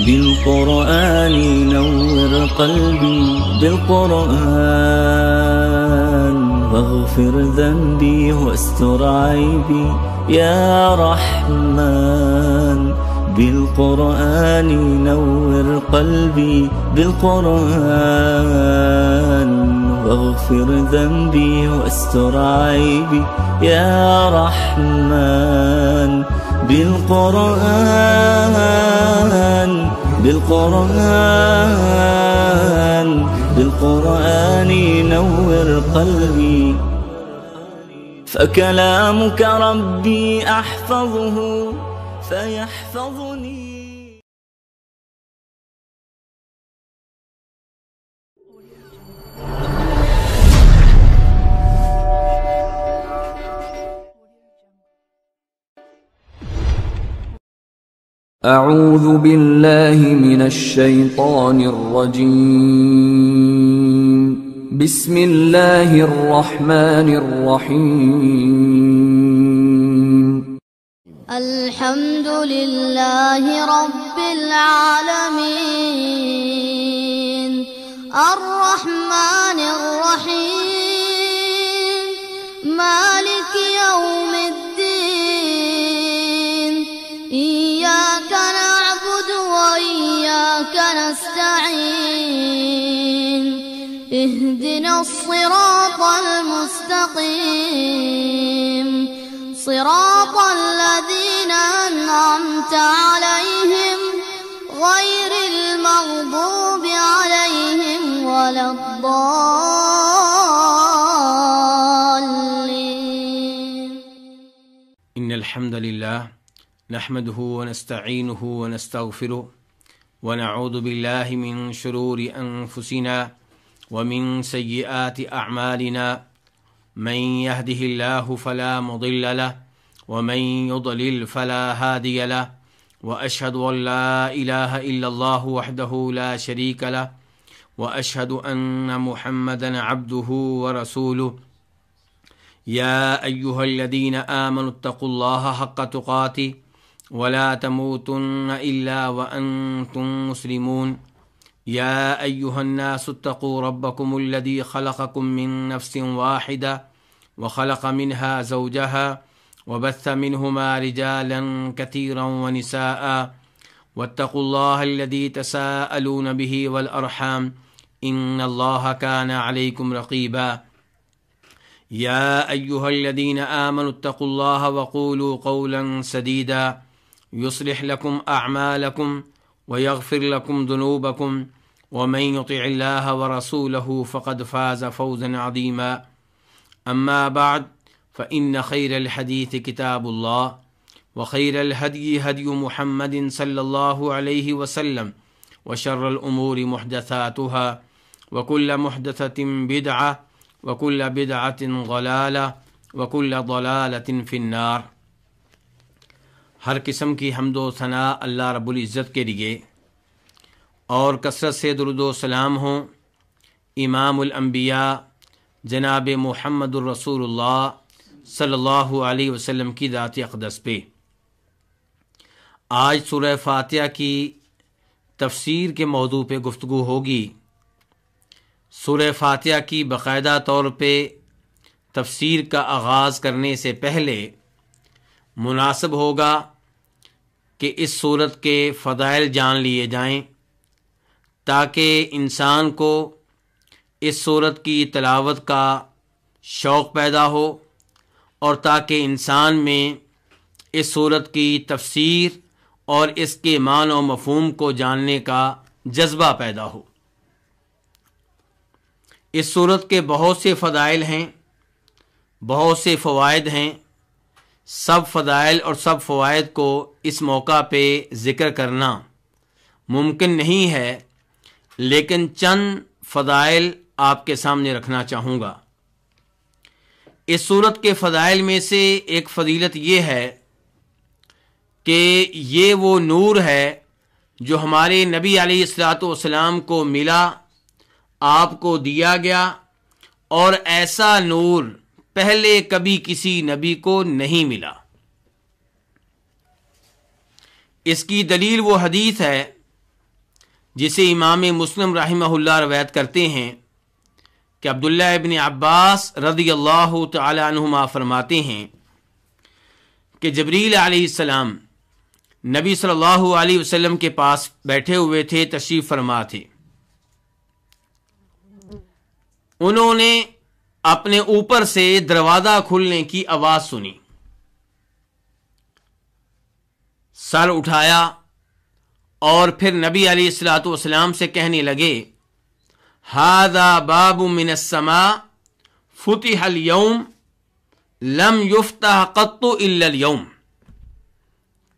بالقرآن نور قلبي بالقرآن واغفر ذنبي واستر عيبي يا رحمن بالقرآن نور قلبي بالقرآن واغفر ذنبي واستر عيبي يا رحمن بالقرآن بالقرآن بالقرآن نور قلبي فكلامك ربي أحفظه فيحفظني. أعوذ بالله من الشيطان الرجيم. بسم الله الرحمن الرحيم. الحمد لله رب العالمين الرحمن الرحيم مالك يوم الدين إياك نعبد وإياك نستعين اهدنا الصراط المستقيم صراط الذين أنعمت عليهم غير المغضوب عليهم ولا الضالين. إن الحمد لله نحمده ونستعينه ونستغفره ونعوذ بالله من شرور أنفسنا ومن سيئات أعمالنا من يهده الله فلا مضل له ومن يضلل فلا هادي له وأشهد أن لا إله إلا الله وحده لا شريك له وأشهد أن محمدا عبده ورسوله. يا أيها الذين آمنوا اتقوا الله حق تقاته ولا تموتن إلا وأنتم مسلمون. يا أيها الناس اتقوا ربكم الذي خلقكم من نفس واحدة وخلق منها زوجها وبث منهما رجالا كثيرا ونساء واتقوا الله الذي تساءلون به والأرحام إن الله كان عليكم رقيبا. يا أيها الذين آمنوا اتقوا الله وقولوا قولا سديدا يصلح لكم أعمالكم ويغفر لكم ذنوبكم ومن يطع الله ورسوله فقد فاز فوزا عظيما. أما بعد فإن خير الحديث كتاب الله وخير الهدي هدي محمد صلى الله عليه وسلم وشر الأمور محدثاتها وكل محدثة بدعة وكل بدعة ضلالة وكل ضلالة في النار. ہر قسم کی حمد و ثناء اللہ رب العزت کے لیے اور کثرت سے درود و سلام ہوں امام الانبیاء جناب محمد الرسول اللہ صلی اللہ علیہ وسلم کی ذات اقدس پہ. آج سورہ فاتحہ کی تفسیر کے موضوع پہ گفتگو ہوگی. سورہ فاتحہ کی باقاعدہ طور پہ تفسیر کا آغاز کرنے سے پہلے مناسب ہوگا کہ اس سورت کے فضائل جان لیے جائیں تاکہ انسان کو اس سورت کی تلاوت کا شوق پیدا ہو اور تاکہ انسان میں اس سورت کی تفسیر اور اس کے معنی و مفہوم کو جاننے کا جذبہ پیدا ہو. اس سورت کے بہت سے فضائل ہیں، بہت سے فوائد ہیں. سب فضائل اور سب فوائد کو اس موقع پہ ذکر کرنا ممکن نہیں ہے، لیکن چند فضائل آپ کے سامنے رکھنا چاہوں گا. اس سورت کے فضائل میں سے ایک فضیلت یہ ہے کہ یہ وہ نور ہے جو ہمارے نبی علیہ الصلوۃ والسلام کو ملا، آپ کو دیا گیا، اور ایسا نور پہلے کبھی کسی نبی کو نہیں ملا. اس کی دلیل وہ حدیث ہے جسے امام مسلم رحمہ اللہ روایت کرتے ہیں کہ عبداللہ ابن عباس رضی اللہ تعالی عنہما فرماتے ہیں کہ جبریل علیہ السلام نبی صلی اللہ علیہ وسلم کے پاس بیٹھے ہوئے تھے، تشریف فرما تھے. انہوں نے اپنے اوپر سے دروازہ کھلنے کی آواز سنی، سر اٹھایا اور پھر نبی علیہ الصلوۃ والسلام سے کہنے لگے ھذا باب من السماء فتح اليوم لم یفتح قط الا اليوم،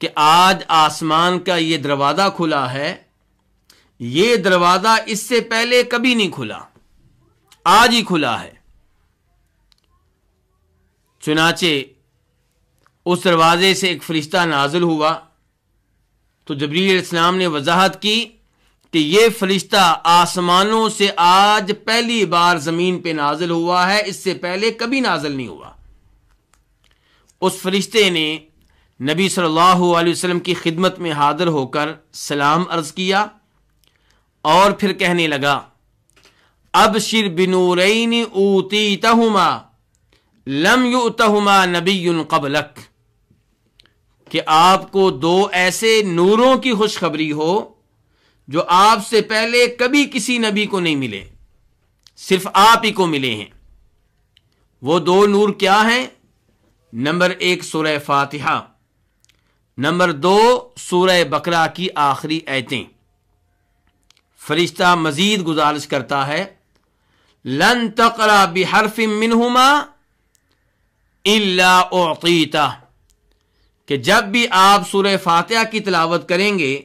کہ آج آسمان کا یہ دروازہ کھلا ہے، یہ دروازہ اس سے پہلے کبھی نہیں کھلا، آج ہی کھلا ہے. چنانچہ اس دروازے سے ایک فرشتہ نازل ہوا تو جبریل علیہ السلام نے وضاحت کی کہ یہ فرشتہ آسمانوں سے آج پہلی بار زمین پہ نازل ہوا ہے، اس سے پہلے کبھی نازل نہیں ہوا. اس فرشتے نے نبی صلی اللہ علیہ وسلم کی خدمت میں حاضر ہو کر سلام عرض کیا اور پھر کہنے لگا ابشر بنورین اوتیتہما لم یؤتہما نبی قبلک، کہ آپ کو دو ایسے نوروں کی خوشخبری ہو جو آپ سے پہلے کبھی کسی نبی کو نہیں ملے، صرف آپ ہی کو ملے ہیں. وہ دو نور کیا ہیں؟ نمبر 1 سورہ فاتحہ، نمبر 2 سورہ بقرہ کی آخری آیتیں. فرشتہ مزید گزارش کرتا ہے لن تقرأ بحرف منہما الا اعطیتہ، کہ جب بھی آپ سورہ فاتحہ کی تلاوت کریں گے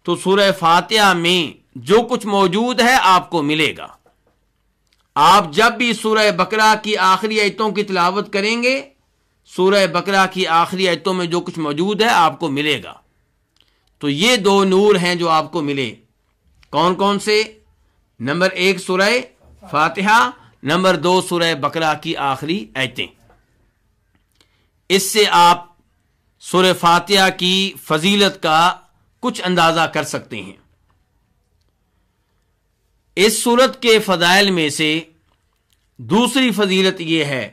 تو سورہ فاتحہ میں جو کچھ موجود ہے آپ کو ملے گا. آپ جب بھی سورہ بقرہ کی آخری آیتوں کی تلاوت کریں گے، سورہ بقرہ کی آخری آیتوں میں جو کچھ موجود ہے آپ کو ملے گا. تو یہ دو نور ہیں جو آپ کو ملے. کون کون سے؟ نمبر 1 سورہ فاتحہ، نمبر 2 سورہ بقرہ کی آخری آیتیں. اس سے آپ سورہ فاتحہ کی فضیلت کا کچھ اندازہ کر سکتے ہیں. اس سورت کے فضائل میں سے دوسری فضیلت یہ ہے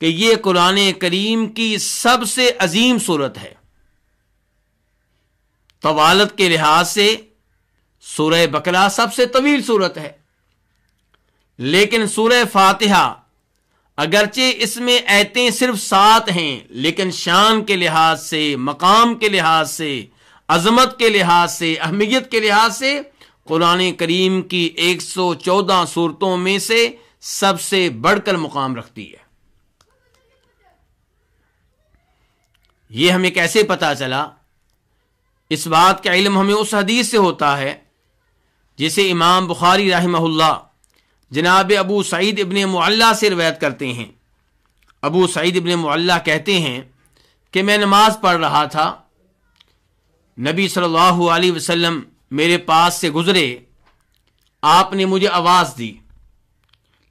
کہ یہ قرآن کریم کی سب سے عظیم سورت ہے. طوالت کے لحاظ سے سورہ بقرہ سب سے طویل سورت ہے، لیکن سورہ فاتحہ اگرچہ اس میں آیتیں صرف 7 ہیں، لیکن شان کے لحاظ سے، مقام کے لحاظ سے، عظمت کے لحاظ سے، اہمیت کے لحاظ سے قرآن کریم کی 114 سورتوں میں سے سب سے بڑھ کر مقام رکھتی ہے. یہ ہمیں کیسے پتا چلا؟ اس بات کا علم ہمیں اس حدیث سے ہوتا ہے جسے امام بخاری رحمہ اللہ جناب ابو سعید ابن معلہ سے روایت کرتے ہیں. ابو سعید ابن معلہ کہتے ہیں کہ میں نماز پڑھ رہا تھا، نبی صلی اللہ علیہ وسلم میرے پاس سے گزرے، آپ نے مجھے آواز دی،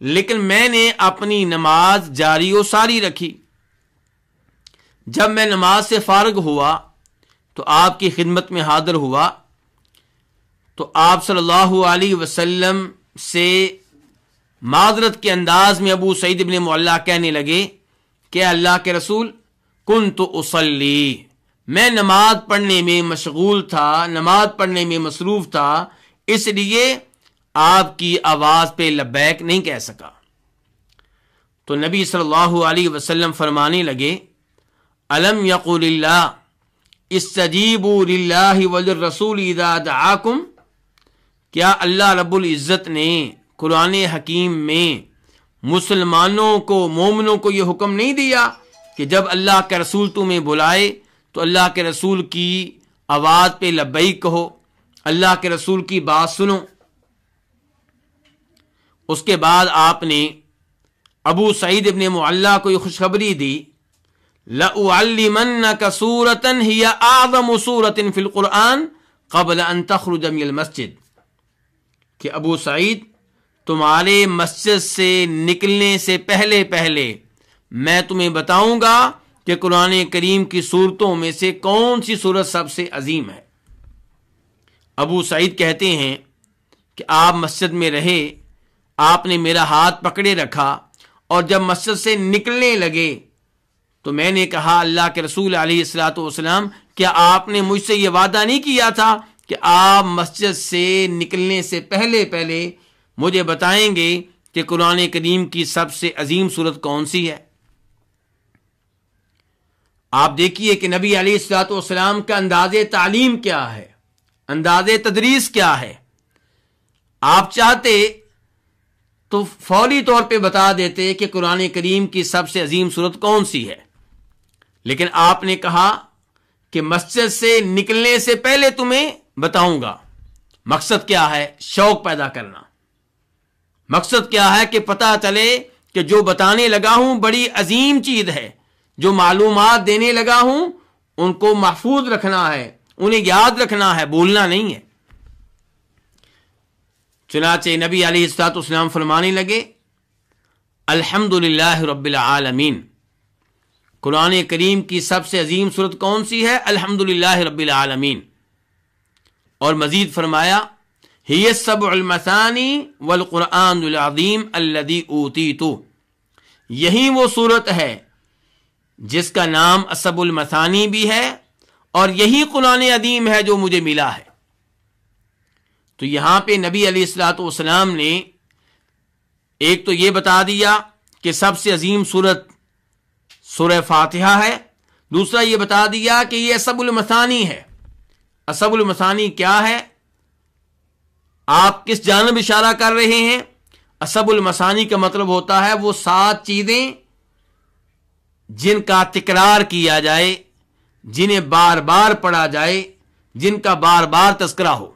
لیکن میں نے اپنی نماز جاری و ساری رکھی. جب میں نماز سے فارغ ہوا تو آپ کی خدمت میں حاضر ہوا تو آپ صلی اللہ علیہ وسلم سے معذرت کے انداز میں ابو سعید ابن معلہ کہنے لگے کہ اللہ کے رسول کنت اصلی، میں نماز پڑھنے میں مشغول تھا، نماز پڑھنے میں مصروف تھا، اس لیے آپ کی آواز پہ لبیک نہیں کہہ سکا. تو نبی صلی اللہ علیہ وسلم فرمانے لگے الم یقل اللہ استجیبوا للہ وللرسول اذا دعاکم، کیا اللہ رب العزت نے قرآن حکیم میں مسلمانوں کو، مومنوں کو یہ حکم نہیں دیا کہ جب اللہ کے رسول تمہیں بلائے تو اللہ کے رسول کی آواز پہ لبیک کہو، اللہ کے رسول کی بات سنو؟ اس کے بعد آپ نے ابو سعید ابن معلہ کو یہ خوشخبری دی لَأُعَلِّمَنَّكَ سُورَةً هِيَ أَعْظَمُ سُورَةٍ فِي الْقُرْآنِ قَبْلَ أَن تَخْرُجَ مِنَ الْمَسْجِدِ، کہ ابو سعید تمہارے مسجد سے نکلنے سے پہلے میں تمہیں بتاؤں گا کہ قرآن کریم کی صورتوں میں سے کون سی صورت سب سے عظیم ہے؟ ابو سعید کہتے ہیں کہ آپ مسجد میں رہے، آپ نے میرا ہاتھ پکڑے رکھا، اور جب مسجد سے نکلنے لگے تو میں نے کہا اللہ کے رسول علیہ الصلوۃ والسلام، کیا آپ نے مجھ سے یہ وعدہ نہیں کیا تھا کہ آپ مسجد سے نکلنے سے پہلے مجھے بتائیں گے کہ قرآن کریم کی سب سے عظیم صورت کون سی ہے؟ آپ دیکھیے کہ نبی علیہ الصلوۃ والسلام کا انداز تعلیم کیا ہے، انداز تدریس کیا ہے۔ آپ چاہتے تو فوری طور پہ بتا دیتے کہ قرآن کریم کی سب سے عظیم صورت کون سی ہے، لیکن آپ نے کہا کہ مسجد سے نکلنے سے پہلے تمہیں بتاؤں گا۔ مقصد کیا ہے؟ شوق پیدا کرنا۔ مقصد کیا ہے کہ پتہ چلے کہ جو بتانے لگا ہوں بڑی عظیم چیز ہے، جو معلومات دینے لگا ہوں ان کو محفوظ رکھنا ہے، انہیں یاد رکھنا ہے، بولنا نہیں ہے۔ چنانچہ نبی علیہ الصلوۃ والسلام فرمانے لگے الحمدللہ رب العالمین، قرآن کریم کی سب سے عظیم صورت کون سی ہے؟ الحمدللہ رب العالمین۔ اور مزید فرمایا ہی السبع المثانی والقرآن العظیم الذی اوتیت، یہی وہ صورت ہے جس کا نام السبع المثانی بھی ہے، اور یہی قرآن عظیم ہے جو مجھے ملا ہے۔ تو یہاں پہ نبی علیہ الصلوۃ والسلام نے ایک تو یہ بتا دیا کہ سب سے عظیم صورت سورہ فاتحہ ہے، دوسرا یہ بتا دیا کہ یہ السبع المثانی ہے۔ السبع المثانی کیا ہے؟ آپ کس جانب اشارہ کر رہے ہیں؟ السبع المثانی کا مطلب ہوتا ہے وہ 7 چیزیں جن کا تکرار کیا جائے، جنہیں بار بار پڑھا جائے، جن کا بار بار تذکرہ ہو۔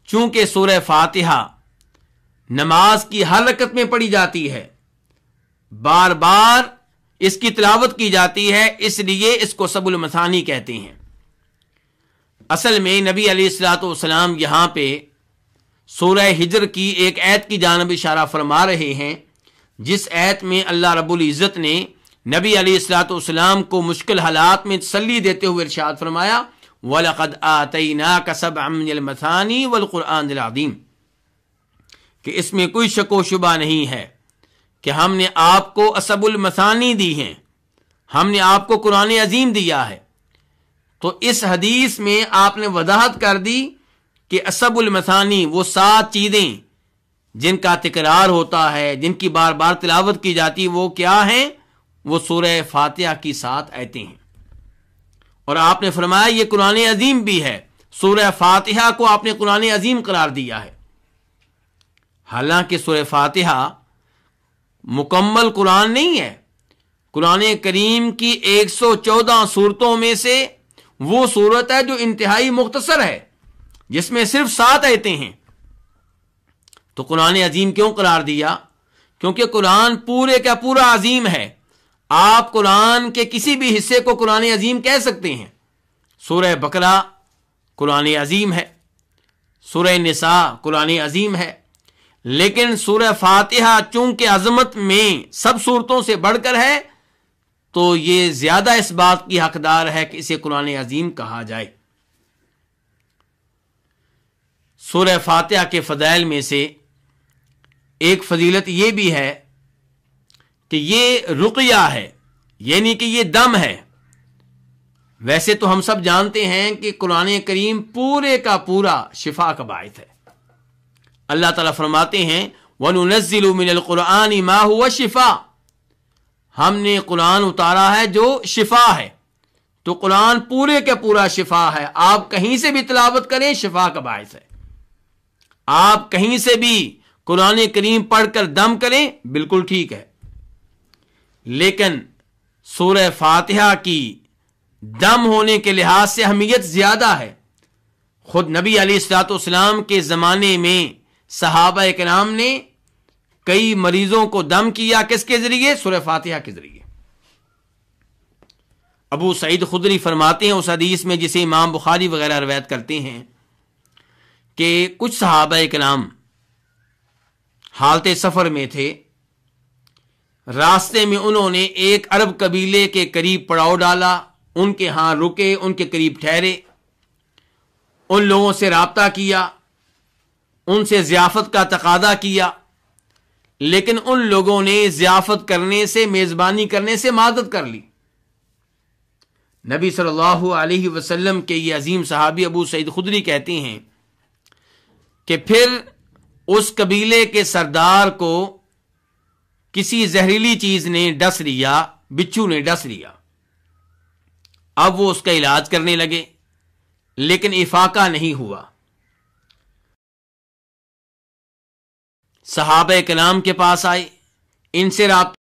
چونکہ سورہ فاتحہ نماز کی ہر رکعت میں پڑھی جاتی ہے، بار بار اس کی تلاوت کی جاتی ہے، اس لیے اس کو سبع المثانی کہتے ہیں۔ اصل میں نبی علیہ الصلوۃ والسلام یہاں پہ سورہ ہجر کی ایک آیت کی جانب اشارہ فرما رہے ہیں، جس آیت میں اللہ رب العزت نے نبی علیہ الصلوۃ والسلام کو مشکل حالات میں تسلی دیتے ہوئے ارشاد فرمایا وَلَقَدْ آتَيْنَاكَ سَبْعًا مِنَ الْمَثَانِي وَالْقُرْآنِ الْعَظِيمِ، کہ اس میں کوئی شک و شبہ نہیں ہے کہ ہم نے آپ کو السبع المثانی دی ہیں، ہم نے آپ کو قرآن عظیم دیا ہے۔ تو اس حدیث میں آپ نے وضاحت کر دی کہ السبع المثانی وہ 7 چیزیں جن کا تکرار ہوتا ہے، جن کی بار بار تلاوت کی جاتی، وہ کیا ہیں؟ وہ سورہ فاتحہ کی 7 آیتیں ہیں۔ اور آپ نے فرمایا یہ قرآن عظیم بھی ہے، سورہ فاتحہ کو آپ نے قرآن عظیم قرار دیا ہے۔ حالانکہ سورہ فاتحہ مکمل قرآن نہیں ہے، قرآن کریم کی 114 صورتوں میں سے وہ صورت ہے جو انتہائی مختصر ہے، جس میں صرف 7 آیتیں ہیں۔ تو قرآن عظیم کیوں قرار دیا؟ کیونکہ قرآن پورے کا پورا عظیم ہے۔ آپ قرآن کے کسی بھی حصے کو قرآن عظیم کہہ سکتے ہیں۔ سورہ بقرہ قرآن عظیم ہے، سورہ نساء قرآن عظیم ہے، لیکن سورہ فاتحہ چونکہ عظمت میں سب صورتوں سے بڑھ کر ہے تو یہ زیادہ اس بات کی حقدار ہے کہ اسے قرآن عظیم کہا جائے۔ سورہ فاتحہ کے فضائل میں سے ایک فضیلت یہ بھی ہے کہ یہ رقیہ ہے، یعنی کہ یہ دم ہے۔ ویسے تو ہم سب جانتے ہیں کہ قرآن کریم پورے کا پورا شفا کا باعث ہے۔ اللہ تعالیٰ فرماتے ہیں وَنُنَزِّلُ مِنَ الْقُرْآنِ مَا هُوَ شِفَاءٌ، ہم نے قرآن اتارا ہے جو شفا ہے۔ تو قرآن پورے کا پورا شفا ہے، آپ کہیں سے بھی تلاوت کریں شفا کا باعث ہے۔ آپ کہیں سے بھی قرآن کریم پڑھ کر دم کریں بالکل ٹھیک ہے، لیکن سورہ فاتحہ کی دم ہونے کے لحاظ سے اہمیت زیادہ ہے۔ خود نبی علیہ الصلوۃ والسلام کے زمانے میں صحابہ کرام نے کئی مریضوں کو دم کیا، کس کے ذریعے؟ سورہ فاتحہ کے ذریعے۔ ابو سعید خدری فرماتے ہیں اس حدیث میں جسے امام بخاری وغیرہ روایت کرتے ہیں کہ کچھ صحابہ کرام حالت سفر میں تھے، راستے میں انہوں نے ایک عرب قبیلے کے قریب پڑاؤ ڈالا، ان کے ہاں رکے، ان کے قریب ٹھہرے، ان لوگوں سے رابطہ کیا، ان سے ضیافت کا تقاضا کیا، لیکن ان لوگوں نے ضیافت کرنے سے، میزبانی کرنے سے معذرت کر لی۔ نبی صلی اللہ علیہ وسلم کے یہ عظیم صحابی ابو سعید خدری کہتے ہیں کہ پھر اس قبیلے کے سردار کو کسی زہریلی چیز نے ڈس لیا، بچھو نے ڈس لیا۔ اب وہ اس کا علاج کرنے لگے، لیکن افاقہ نہیں ہوا۔ صحابہ کرام کے پاس آئے، ان سے رابطہ،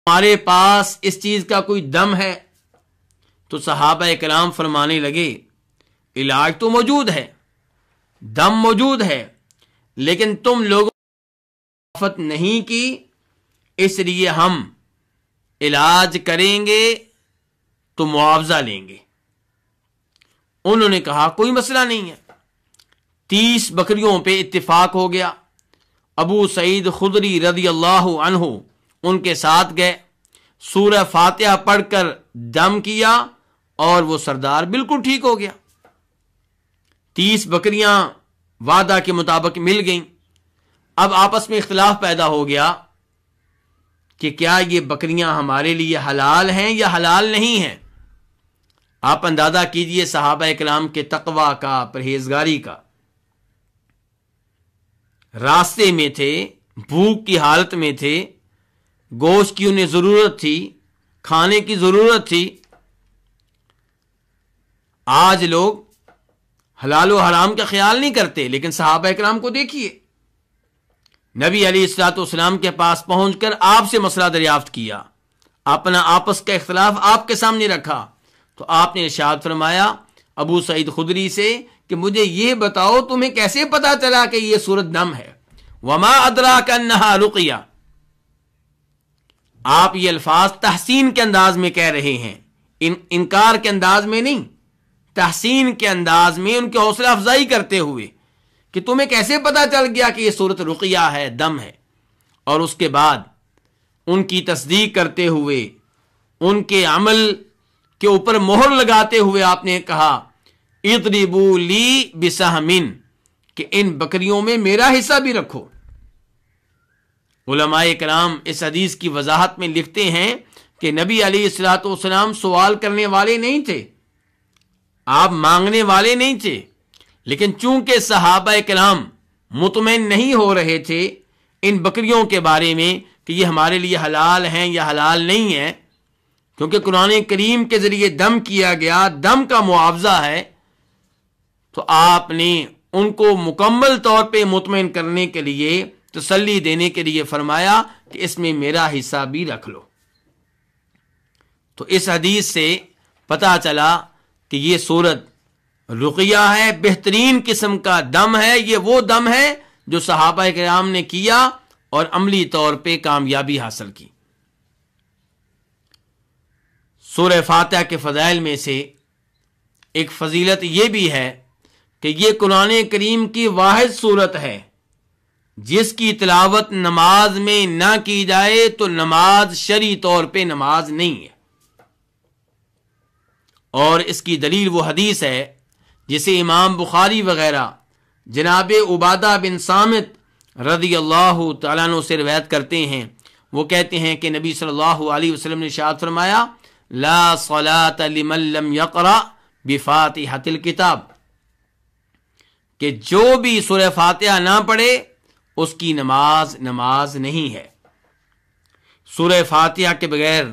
ہمارے پاس اس چیز کا کوئی دم ہے؟ تو صحابہ کرام فرمانے لگے علاج تو موجود ہے، دم موجود ہے، لیکن تم لوگوں نے ضیافت نہیں کی، اس لیے ہم علاج کریں گے تو معاوضہ لیں گے۔ انہوں نے کہا کوئی مسئلہ نہیں ہے۔ 30 بکریوں پہ اتفاق ہو گیا۔ ابو سعید خدری رضی اللہ عنہ ان کے ساتھ گئے، سورہ فاتحہ پڑھ کر دم کیا اور وہ سردار بالکل ٹھیک ہو گیا۔ 30 بکریاں وعدہ کے مطابق مل گئیں۔ اب آپس میں اختلاف پیدا ہو گیا کہ کیا یہ بکریاں ہمارے لیے حلال ہیں یا حلال نہیں ہیں۔ آپ اندازہ کیجئے صحابہ کرام کے تقوی کا، پرہیزگاری کا۔ راستے میں تھے، بھوک کی حالت میں تھے، گوشت کی انہیں ضرورت تھی، کھانے کی ضرورت تھی۔ آج لوگ حلال و حرام کا خیال نہیں کرتے، لیکن صحابہ کرام کو دیکھیے، نبی علیہ الصلوۃ والسلام کے پاس پہنچ کر آپ سے مسئلہ دریافت کیا، اپنا آپس کا اختلاف آپ کے سامنے رکھا، تو آپ نے ارشاد فرمایا ابو سعید خدری سے کہ مجھے یہ بتاؤ تمہیں کیسے پتا چلا کہ یہ سورۃ دم ہے؟ وما ادراک انہا رقیہ۔ آپ یہ الفاظ تحسین کے انداز میں کہہ رہے ہیں، انکار کے انداز میں نہیں، تحسین کے انداز میں ان کی حوصلہ افزائی کرتے ہوئے کہ تمہیں کیسے پتا چل گیا کہ یہ سورۃ رقیہ ہے، دم ہے؟ اور اس کے بعد ان کی تصدیق کرتے ہوئے، ان کے عمل کے اوپر مہر لگاتے ہوئے آپ نے کہا اضربوا لی بسہم، کہ ان بکریوں میں میرا حصہ بھی رکھو۔ علماء کرام اس حدیث کی وضاحت میں لکھتے ہیں کہ نبی علیہ الصلوۃ والسلام سوال کرنے والے نہیں تھے، آپ مانگنے والے نہیں تھے، لیکن چونکہ صحابہ کرام مطمئن نہیں ہو رہے تھے ان بکریوں کے بارے میں کہ یہ ہمارے لیے حلال ہیں یا حلال نہیں ہیں، کیونکہ قرآن کریم کے ذریعے دم کیا گیا، دم کا معاوضہ ہے، تو آپ نے ان کو مکمل طور پہ مطمئن کرنے کے لیے، تسلی دینے کے لیے فرمایا کہ اس میں میرا حصہ بھی رکھ لو۔ تو اس حدیث سے پتہ چلا کہ یہ سورت رقیہ ہے، بہترین قسم کا دم ہے، یہ وہ دم ہے جو صحابہ کرام نے کیا اور عملی طور پہ کامیابی حاصل کی۔ سورہ فاتحہ کے فضائل میں سے ایک فضیلت یہ بھی ہے کہ یہ قرآن کریم کی واحد سورت ہے جس کی تلاوت نماز میں نہ کی جائے تو نماز شرعی طور پہ نماز نہیں ہے۔ اور اس کی دلیل وہ حدیث ہے جسے امام بخاری وغیرہ جناب عبادہ بن صامت رضی اللہ تعالیٰ عنہ سے روایت کرتے ہیں۔ وہ کہتے ہیں کہ نبی صلی اللہ علیہ وسلم نے ارشاد فرمایا لا صلاۃ لمن لم یقرأ بفاتحۃ الکتاب، کہ جو بھی سورہ فاتحہ نہ پڑھے اس کی نماز نہیں ہے۔ سورہ فاتحہ کے بغیر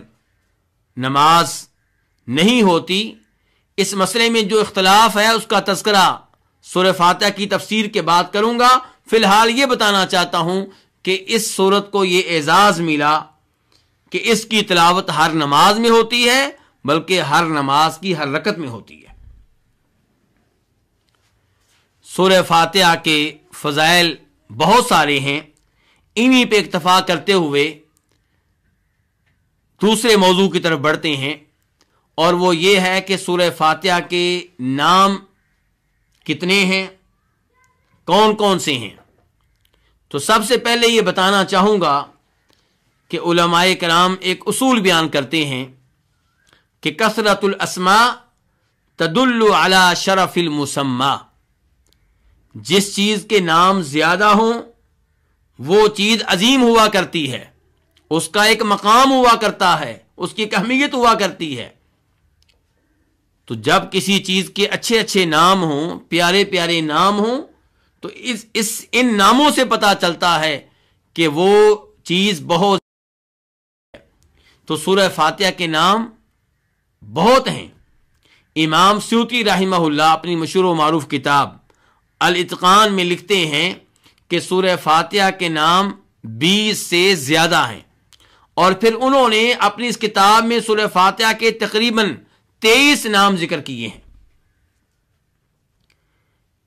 نماز نہیں ہوتی۔ اس مسئلے میں جو اختلاف ہے اس کا تذکرہ سورہ فاتحہ کی تفسیر کے بعد کروں گا۔ فی الحال یہ بتانا چاہتا ہوں کہ اس سورت کو یہ اعزاز ملا کہ اس کی تلاوت ہر نماز میں ہوتی ہے، بلکہ ہر نماز کی ہر رکعت میں ہوتی ہے۔ سورہ فاتحہ کے فضائل بہت سارے ہیں، انہی پہ اکتفا کرتے ہوئے دوسرے موضوع کی طرف بڑھتے ہیں، اور وہ یہ ہے کہ سورہ فاتحہ کے نام کتنے ہیں، کون کون سے ہیں؟ تو سب سے پہلے یہ بتانا چاہوں گا کہ علماء کرام ایک اصول بیان کرتے ہیں کہ کثرت الاسماء تدل علی شرف المسمى. جس چیز کے نام زیادہ ہوں وہ چیز عظیم ہوا کرتی ہے، اس کا ایک مقام ہوا کرتا ہے، اس کی ایک اہمیت ہوا کرتی ہے. تو جب کسی چیز کے اچھے اچھے نام ہوں، پیارے پیارے نام ہوں، تو ان ناموں سے پتہ چلتا ہے کہ وہ چیز بہت. تو سورہ فاتحہ کے نام بہت ہیں. امام سیوطی رحمہ اللہ اپنی مشہور و معروف کتاب الاتقان میں لکھتے ہیں کہ سورہ فاتحہ کے نام 20 سے زیادہ ہیں، اور پھر انہوں نے اپنی اس کتاب میں سورہ فاتحہ کے تقریباً 23 نام ذکر کیے ہیں.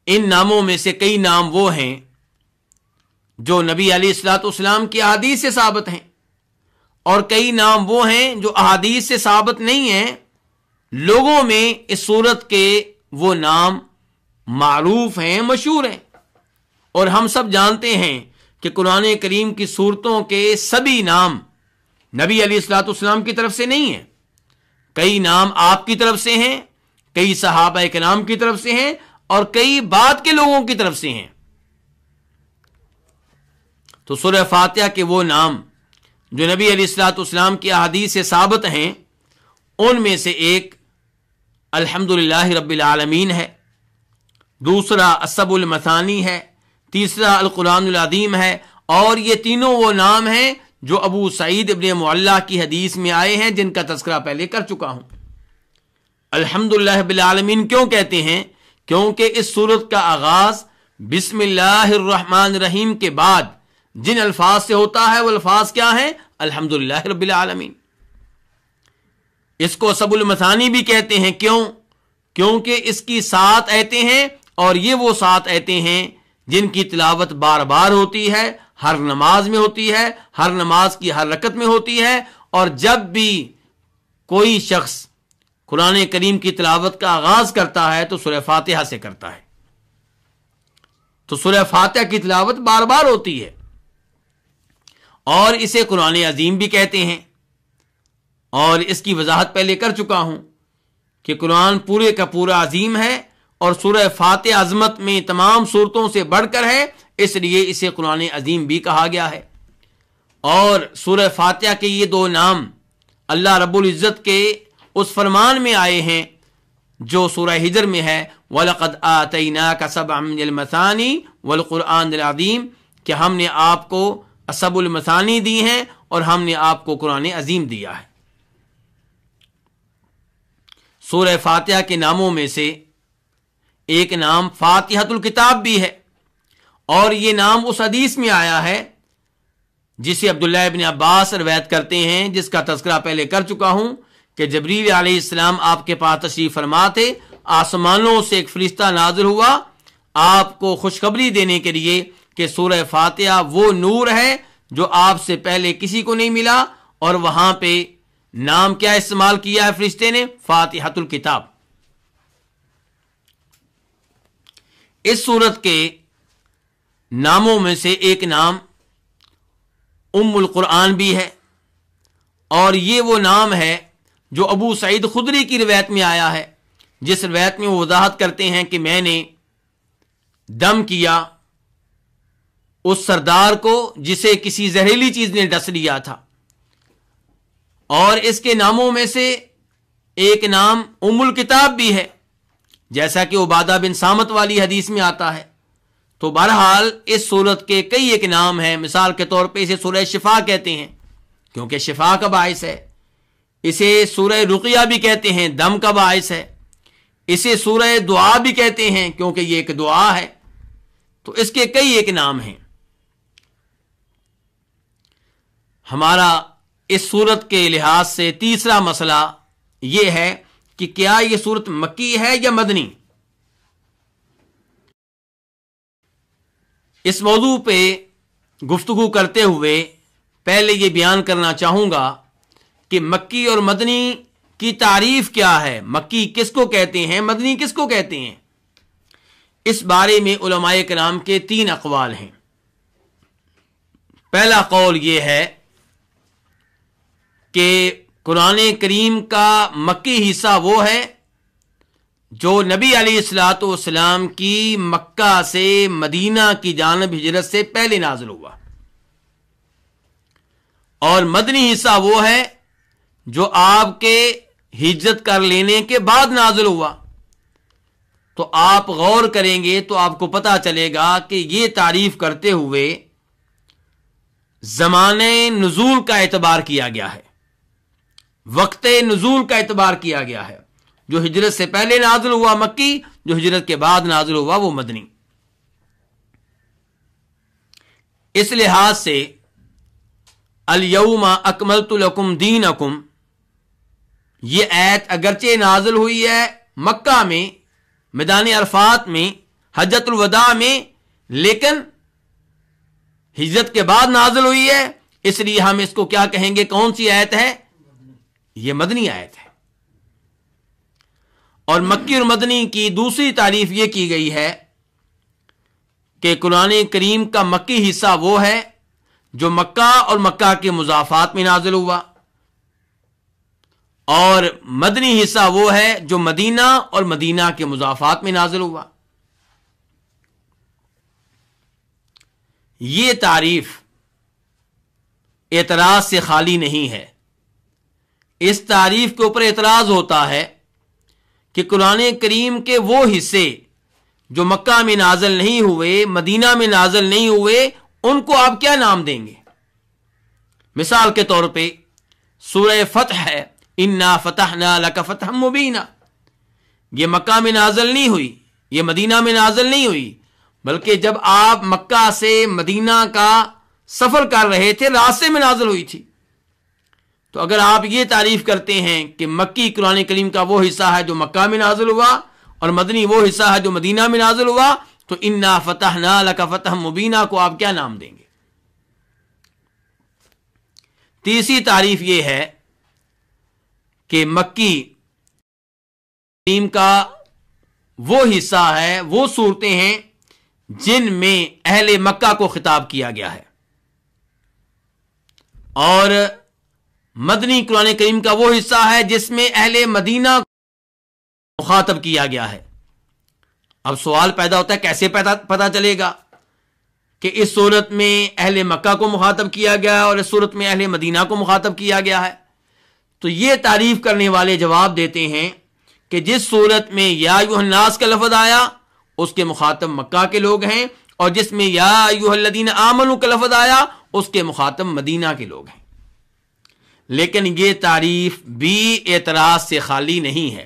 ان ناموں میں سے کئی نام وہ ہیں جو نبی علیہ الصلوۃ والسلام کی احادیث سے ثابت ہیں، اور کئی نام وہ ہیں جو احادیث سے ثابت نہیں ہیں. لوگوں میں اس صورت کے وہ نام معروف ہیں، مشہور ہیں، اور ہم سب جانتے ہیں کہ قرآن کریم کی صورتوں کے سبھی نام نبی علیہ الصلوۃ والسلام کی طرف سے نہیں ہیں. کئی نام آپ کی طرف سے ہیں، کئی صحابہ کرام کی طرف سے ہیں، اور کئی بعد کے لوگوں کی طرف سے ہیں. تو سورہ فاتحہ کے وہ نام جو نبی علیہ الصلوۃ والسلام کی احادیث سے ثابت ہیں، ان میں سے ایک الحمدللہ رب العالمین ہے، دوسرا السبع المثانی ہے، تیسرا القرآن العظیم ہے، اور یہ تینوں وہ نام ہیں جو ابو سعید ابن معلہ کی حدیث میں آئے ہیں، جن کا تذکرہ پہلے کر چکا ہوں. الحمدللہ رب العالمین کیوں کہتے ہیں؟ کیونکہ اس سورت کا آغاز بسم اللہ الرحمن الرحیم کے بعد جن الفاظ سے ہوتا ہے وہ الفاظ کیا ہیں؟ الحمدللہ رب العالمین. اس کو سبع المثانی بھی کہتے ہیں. کیوں؟ کیونکہ اس کی 7 آیتیں ہیں، اور یہ وہ 7 آیتیں ہیں جن کی تلاوت بار بار ہوتی ہے، ہر نماز میں ہوتی ہے، ہر نماز کی ہر رکعت میں ہوتی ہے. اور جب بھی کوئی شخص قرآن کریم کی تلاوت کا آغاز کرتا ہے تو سورہ فاتحہ سے کرتا ہے. تو سورہ فاتحہ کی تلاوت بار بار ہوتی ہے، اور اسے قرآن عظیم بھی کہتے ہیں. اور اس کی وضاحت پہلے کر چکا ہوں کہ قرآن پورے کا پورا عظیم ہے، اور سورہ فاتحہ عظمت میں تمام صورتوں سے بڑھ کر ہے، اس لیے اسے قرآن عظیم بھی کہا گیا ہے. اور سورہ فاتحہ کے یہ 2 نام اللہ رب العزت کے اس فرمان میں آئے ہیں جو سورہ ہجر میں ہے، وَلَقَدْ آتَيْنَاكَ سَبْعًا مِنَ الْمَثَانِي وَالْقُرْآنِ الْعَظِيمِ، کہ ہم نے آپ کو سبع المثانی دی ہیں اور ہم نے آپ کو قرآن عظیم دیا ہے. سورہ فاتحہ کے ناموں میں سے ایک نام فاتحۃ الکتاب بھی ہے، اور یہ نام اس حدیث میں آیا ہے جسے عبداللہ ابن عباس روایت کرتے ہیں، جس کا تذکرہ پہلے کر چکا ہوں کہ جبریل علیہ السلام آپ کے پاس تشریف فرما تھے. آسمانوں سے ایک فرشتہ نازل ہوا آپ کو خوشخبری دینے کے لیے کہ سورہ فاتحہ وہ نور ہے جو آپ سے پہلے کسی کو نہیں ملا. اور وہاں پہ نام کیا استعمال کیا ہے فرشتے نے؟ فاتحۃ الکتاب. اس سورت کے ناموں میں سے ایک نام ام القرآن بھی ہے، اور یہ وہ نام ہے جو ابو سعید خدری کی روایت میں آیا ہے، جس روایت میں وہ وضاحت کرتے ہیں کہ میں نے دم کیا اس سردار کو جسے کسی زہریلی چیز نے ڈس لیا تھا. اور اس کے ناموں میں سے ایک نام ام الکتاب بھی ہے، جیسا کہ عبادہ بن صامت والی حدیث میں آتا ہے. تو بہرحال اس سورت کے کئی ایک نام ہیں. مثال کے طور پہ اسے سورہ شفا کہتے ہیں کیونکہ شفا کا باعث ہے. اسے سورہ رقیہ بھی کہتے ہیں، دم کا باعث ہے. اسے سورہ دعا بھی کہتے ہیں کیونکہ یہ ایک دعا ہے. تو اس کے کئی ایک نام ہیں. ہمارا اس سورت کے لحاظ سے تیسرا مسئلہ یہ ہے کہ کیا یہ سورت مکی ہے یا مدنی؟ اس موضوع پہ گفتگو کرتے ہوئے پہلے یہ بیان کرنا چاہوں گا کہ مکی اور مدنی کی تعریف کیا ہے. مکی کس کو کہتے ہیں، مدنی کس کو کہتے ہیں؟ اس بارے میں علماء کرام کے 3 اقوال ہیں۔ پہلا قول یہ ہے کہ قرآن کریم کا مکی حصہ وہ ہے جو نبی علیہ الصلوۃ والسلام کی مکہ سے مدینہ کی جانب ہجرت سے پہلے نازل ہوا، اور مدنی حصہ وہ ہے جو آپ کے ہجرت کر لینے کے بعد نازل ہوا۔ تو آپ غور کریں گے تو آپ کو پتہ چلے گا کہ یہ تعریف کرتے ہوئے زمانے نزول کا اعتبار کیا گیا ہے، وقت نزول کا اعتبار کیا گیا ہے۔ جو ہجرت سے پہلے نازل ہوا مکی، جو ہجرت کے بعد نازل ہوا وہ مدنی۔ اس لحاظ سے الیوم اکملت لکم دینکم، یہ آیت اگرچہ نازل ہوئی ہے مکہ میں، میدان عرفات میں، حجۃ الوداع میں، لیکن ہجرت کے بعد نازل ہوئی ہے، اس لیے ہم اس کو کیا کہیں گے؟ کون سی آیت ہے؟ یہ مدنی آیت ہے۔ اور مکی اور مدنی کی دوسری تعریف یہ کی گئی ہے کہ قرآن کریم کا مکی حصہ وہ ہے جو مکہ اور مکہ کے مضافات میں نازل ہوا، اور مدنی حصہ وہ ہے جو مدینہ اور مدینہ کے مضافات میں نازل ہوا۔ یہ تعریف اعتراض سے خالی نہیں ہے۔ اس تعریف کے اوپر اعتراض ہوتا ہے کہ قرآن کریم کے وہ حصے جو مکہ میں نازل نہیں ہوئے، مدینہ میں نازل نہیں ہوئے، ان کو آپ کیا نام دیں گے؟ مثال کے طور پہ سورہ فتح ہے، انا فتحنا لک فتحا مبینا، یہ مکہ میں نازل نہیں ہوئی، یہ مدینہ میں نازل نہیں ہوئی، بلکہ جب آپ مکہ سے مدینہ کا سفر کر رہے تھے راستے میں نازل ہوئی تھی۔ تو اگر آپ یہ تعریف کرتے ہیں کہ مکی قرآن کریم کا وہ حصہ ہے جو مکہ میں نازل ہوا، اور مدنی وہ حصہ ہے جو مدینہ میں نازل ہوا، تو انا فتحنا لک فتحا مبینا کو آپ کیا نام دیں گے؟ تیسری تعریف یہ ہے کہ مکی کریم کا وہ حصہ ہے، وہ صورتیں ہیں جن میں اہل مکہ کو خطاب کیا گیا ہے، اور مدنی قرآن کریم کا وہ حصہ ہے جس میں اہل مدینہ کو مخاطب کیا گیا ہے۔ اب سوال پیدا ہوتا ہے کیسے پتہ چلے گا کہ اس صورت میں اہل مکہ کو مخاطب کیا گیا ہے اور اس صورت میں اہل مدینہ کو مخاطب کیا گیا ہے؟ تو یہ تعریف کرنے والے جواب دیتے ہیں کہ جس صورت میں یا ایھا الناس کا لفظ آیا اس کے مخاطب مکہ کے لوگ ہیں، اور جس میں یا ایھا الذین آمنوا کا لفظ آیا اس کے مخاطب مدینہ کے لوگ ہیں۔ لیکن یہ تعریف بھی اعتراض سے خالی نہیں ہے،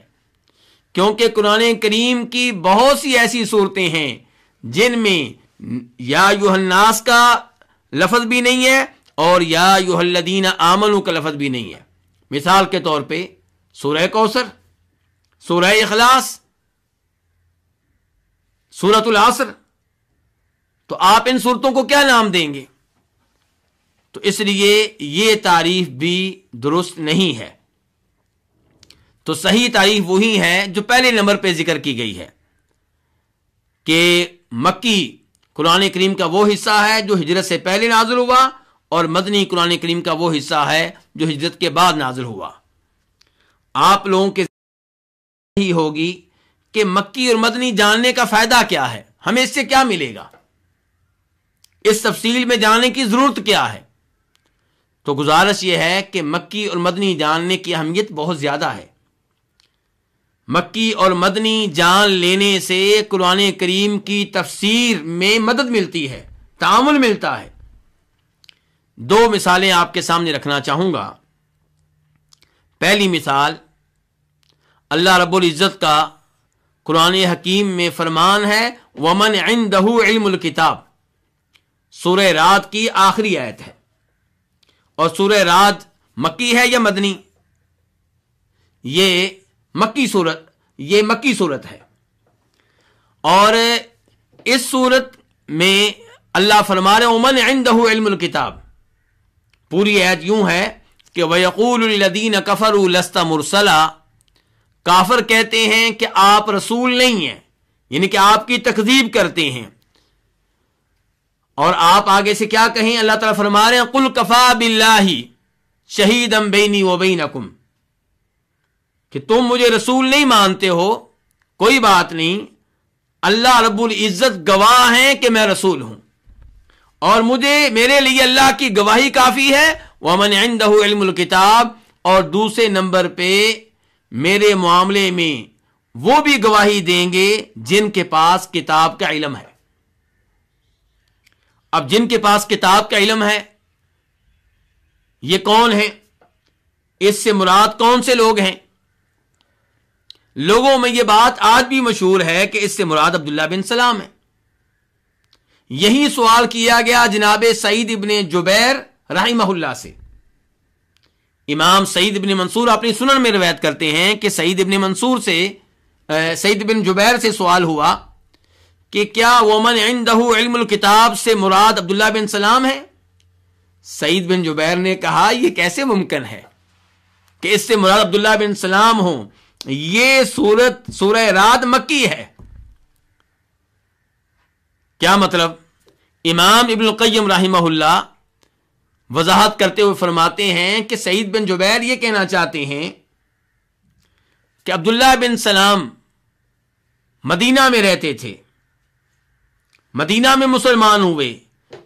کیونکہ قرآن کریم کی بہت سی ایسی صورتیں ہیں جن میں یا ایھا الناس کا لفظ بھی نہیں ہے اور یا ایھا الذین آمنوا کا لفظ بھی نہیں ہے۔ مثال کے طور پہ سورہ کوثر، سورہ اخلاص، سورۃ العصر، تو آپ ان صورتوں کو کیا نام دیں گے؟ تو اس لیے یہ تعریف بھی درست نہیں ہے۔ تو صحیح تعریف وہی ہے جو پہلے نمبر پہ ذکر کی گئی ہے کہ مکی قرآن کریم کا وہ حصہ ہے جو ہجرت سے پہلے نازل ہوا، اور مدنی قرآن کریم کا وہ حصہ ہے جو ہجرت کے بعد نازل ہوا۔ آپ لوگوں کے ہی ہوگی کہ مکی اور مدنی جاننے کا فائدہ کیا ہے، ہمیں اس سے کیا ملے گا، اس تفصیل میں جاننے کی ضرورت کیا ہے؟ تو گزارش یہ ہے کہ مکی اور مدنی جاننے کی اہمیت بہت زیادہ ہے۔ مکی اور مدنی جان لینے سے قرآن کریم کی تفسیر میں مدد ملتی ہے، تعامل ملتا ہے۔ 2 مثالیں آپ کے سامنے رکھنا چاہوں گا۔ پہلی مثال، اللہ رب العزت کا قرآن حکیم میں فرمان ہے وَمَنْ عِنْدَهُ عِلْمُ الْكِتَابِ، سورہ رعد کی آخری آیت ہے، اور سورہ رعد مکی ہے یا مدنی؟ یہ مکی صورت ہے، اور اس صورت میں اللہ فرما رہے وَمَنْ عِنْدَهُ عِلْمُ الْكِتَابِ، پوری آیت یوں ہے کہ وَيَقُولُ الَّذِينَ كَفَرُوا لَسْتَ مُرْسَلًا، کافر کہتے ہیں کہ آپ رسول نہیں ہیں، یعنی کہ آپ کی تکذیب کرتے ہیں. اور آپ آگے سے کیا کہیں؟ اللہ تعالیٰ فرما رہے ہیں قل کفا باللہ شہیدا بینی و بینکم، کہ تم مجھے رسول نہیں مانتے ہو، کوئی بات نہیں، اللہ رب العزت گواہ ہیں کہ میں رسول ہوں، اور میرے لیے اللہ کی گواہی کافی ہے. ومن عنده علم الکتاب، اور دوسرے نمبر پہ میرے معاملے میں وہ بھی گواہی دیں گے جن کے پاس کتاب کا علم ہے. اب جن کے پاس کتاب کا علم ہے یہ کون ہیں؟ اس سے مراد کون سے لوگ ہیں؟ لوگوں میں یہ بات آج بھی مشہور ہے کہ اس سے مراد عبداللہ بن سلام ہے. یہی سوال کیا گیا جناب سعید ابن جبیر رحمہ اللہ سے. امام سعید ابن منصور اپنی سنن میں روایت کرتے ہیں کہ سعید بن جبیر سے سوال ہوا کہ کیا ومن عنده علم الکتاب سے مراد عبداللہ بن سلام ہے؟ سعید بن جبیر نے کہا یہ کیسے ممکن ہے کہ اس سے مراد عبداللہ بن سلام ہوں، یہ سورہ رعد مکی ہے. کیا مطلب؟ امام ابن القیم رحمہ اللہ وضاحت کرتے ہوئے فرماتے ہیں کہ سعید بن جبیر یہ کہنا چاہتے ہیں کہ عبداللہ بن سلام مدینہ میں رہتے تھے، مدینہ میں مسلمان ہوئے،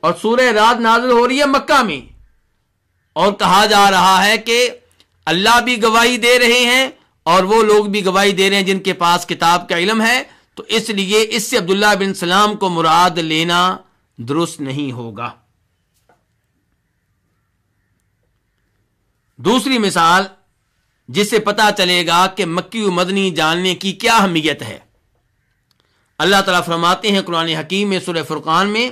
اور سورہ رعد نازل ہو رہی ہے مکہ میں، اور کہا جا رہا ہے کہ اللہ بھی گواہی دے رہے ہیں اور وہ لوگ بھی گواہی دے رہے ہیں جن کے پاس کتاب کا علم ہے، تو اس لیے اس سے عبداللہ بن سلام کو مراد لینا درست نہیں ہوگا. دوسری مثال جس سے پتہ چلے گا کہ مکی و مدنی جاننے کی کیا اہمیت ہے، اللہ تعالیٰ فرماتے ہیں قرآن حکیم میں سورہ فرقان میں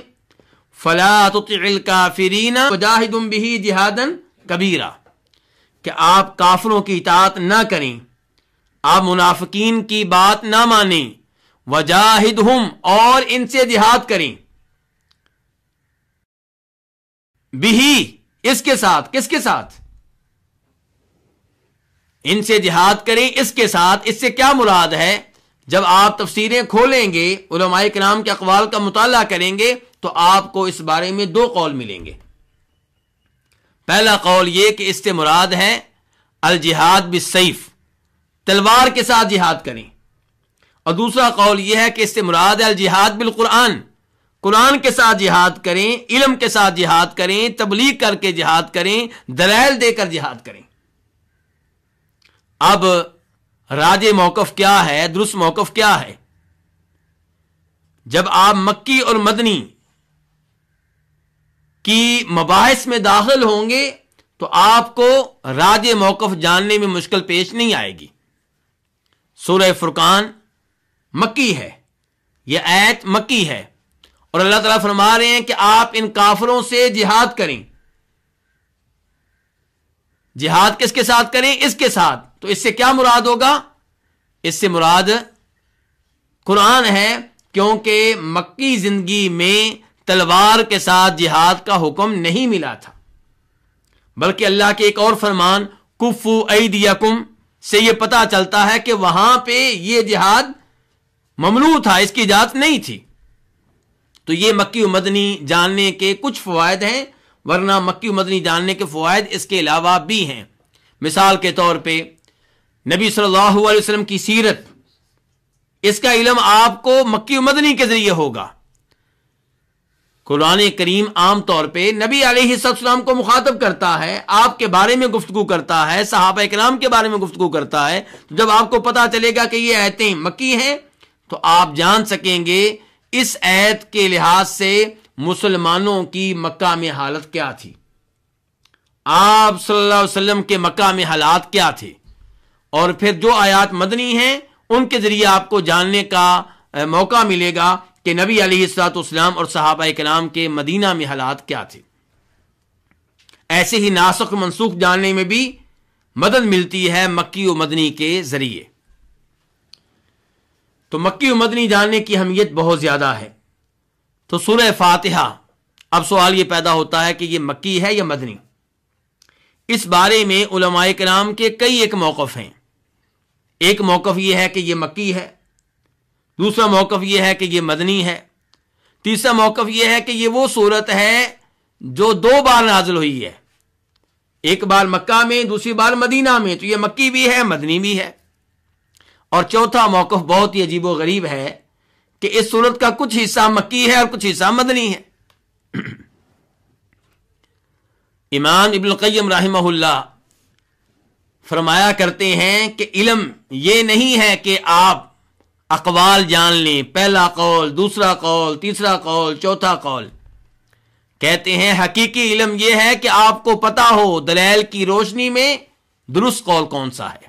فَلَا تُطِعِ الْكَافِرِينَ وَجَاهِدْ بِهِ جِهَادًا كَبِيرًا، کہ آپ کافروں کی اطاعت نہ کریں، آپ منافقین کی بات نہ مانیں، وَجَاهِدْهُمْ، اور ان سے جہاد کریں، بِهِ، اس کے ساتھ، کس کے ساتھ؟ ان سے جہاد کریں اس کے ساتھ. اس سے کیا مراد ہے؟ جب آپ تفسیریں کھولیں گے، علماء کرام کے اقوال کا مطالعہ کریں گے، تو آپ کو اس بارے میں دو قول ملیں گے. پہلا قول یہ کہ اس سے مراد ہے الجہاد بالسیف، تلوار کے ساتھ جہاد کریں، اور دوسرا قول یہ ہے کہ اس سے مراد ہے الجہاد بالقرآن، قرآن کے ساتھ جہاد کریں، علم کے ساتھ جہاد کریں، تبلیغ کر کے جہاد کریں، دلائل دے کر جہاد کریں. اب راج موقف کیا ہے، درست موقف کیا ہے؟ جب آپ مکی اور مدنی کی مباحث میں داخل ہوں گے تو آپ کو راج موقف جاننے میں مشکل پیش نہیں آئے گی. سورہ فرقان مکی ہے، یہ آیت مکی ہے، اور اللہ تعالیٰ فرما رہے ہیں کہ آپ ان کافروں سے جہاد کریں. جہاد کس کے ساتھ کریں؟ اس کے ساتھ. تو اس سے کیا مراد ہوگا؟ اس سے مراد قرآن ہے، کیونکہ مکی زندگی میں تلوار کے ساتھ جہاد کا حکم نہیں ملا تھا، بلکہ اللہ کے ایک اور فرمان کفو ایدیکم سے یہ پتا چلتا ہے کہ وہاں پہ یہ جہاد ممنوع تھا، اس کی اجازت نہیں تھی. تو یہ مکی و مدنی جاننے کے کچھ فوائد ہیں، ورنہ مکی و مدنی جاننے کے فوائد اس کے علاوہ بھی ہیں. مثال کے طور پہ نبی صلی اللہ علیہ وسلم کی سیرت، اس کا علم آپ کو مکی و مدنی کے ذریعے ہوگا. قرآن کریم عام طور پہ نبی علیہ السلام کو مخاطب کرتا ہے، آپ کے بارے میں گفتگو کرتا ہے، صحابہ کرام کے بارے میں گفتگو کرتا ہے. جب آپ کو پتا چلے گا کہ یہ آیتیں مکی ہیں تو آپ جان سکیں گے اس آیت کے لحاظ سے مسلمانوں کی مکہ میں حالت کیا تھی، آپ صلی اللہ علیہ وسلم کے مکہ میں حالات کیا تھے، اور پھر جو آیات مدنی ہیں ان کے ذریعے آپ کو جاننے کا موقع ملے گا کہ نبی علیہ الصلوۃ والسلام اور صحابہ کرام کے مدینہ میں حالات کیا تھے. ایسے ہی ناسخ منسوخ جاننے میں بھی مدد ملتی ہے مکی و مدنی کے ذریعے. تو مکی و مدنی جاننے کی اہمیت بہت زیادہ ہے. تو سورہ فاتحہ، اب سوال یہ پیدا ہوتا ہے کہ یہ مکی ہے یا مدنی؟ اس بارے میں علماء کرام کے کئی ایک موقف ہیں. ایک موقف یہ ہے کہ یہ مکی ہے، دوسرا موقف یہ ہے کہ یہ مدنی ہے، تیسرا موقف یہ ہے کہ یہ وہ صورت ہے جو 2 بار نازل ہوئی ہے، ایک بار مکہ میں، دوسری بار مدینہ میں، تو یہ مکی بھی ہے مدنی بھی ہے۔ اور چوتھا موقف بہت ہی عجیب و غریب ہے کہ اس صورت کا کچھ حصہ مکی ہے اور کچھ حصہ مدنی ہے۔ امام ابن القیم رحمہ اللہ فرمایا کرتے ہیں کہ علم یہ نہیں ہے کہ آپ اقوال جان لیں، پہلا قول، دوسرا قول، تیسرا قول، چوتھا قول۔ کہتے ہیں حقیقی علم یہ ہے کہ آپ کو پتا ہو دلائل کی روشنی میں درست قول کون سا ہے،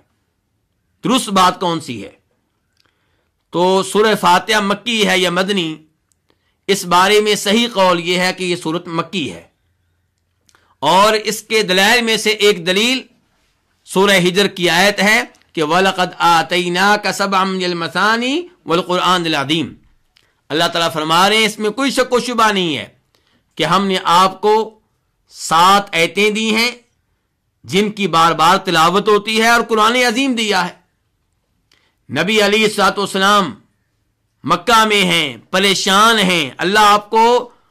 درست بات کون سی ہے۔ تو سورہ فاتحہ مکی ہے یا مدنی، اس بارے میں صحیح قول یہ ہے کہ یہ سورت مکی ہے، اور اس کے دلائل میں سے ایک دلیل سورہ ہجر کی آیت ہے کہ وَلَقَدْ آتَيْنَاكَ سَبْعًا مِنَ الْمَثَانِي وَالْقُرْآنِ الْعَظِيمِ۔ اللہ تعالیٰ فرما رہے ہیں اس میں کوئی شک و شبہ نہیں ہے کہ ہم نے آپ کو 7 آیتیں دی ہیں جن کی بار بار تلاوت ہوتی ہے، اور قرآن عظیم دیا ہے۔ نبی علیہ الصلوۃ والسلام مکہ میں ہیں، پریشان ہیں، اللہ آپ کو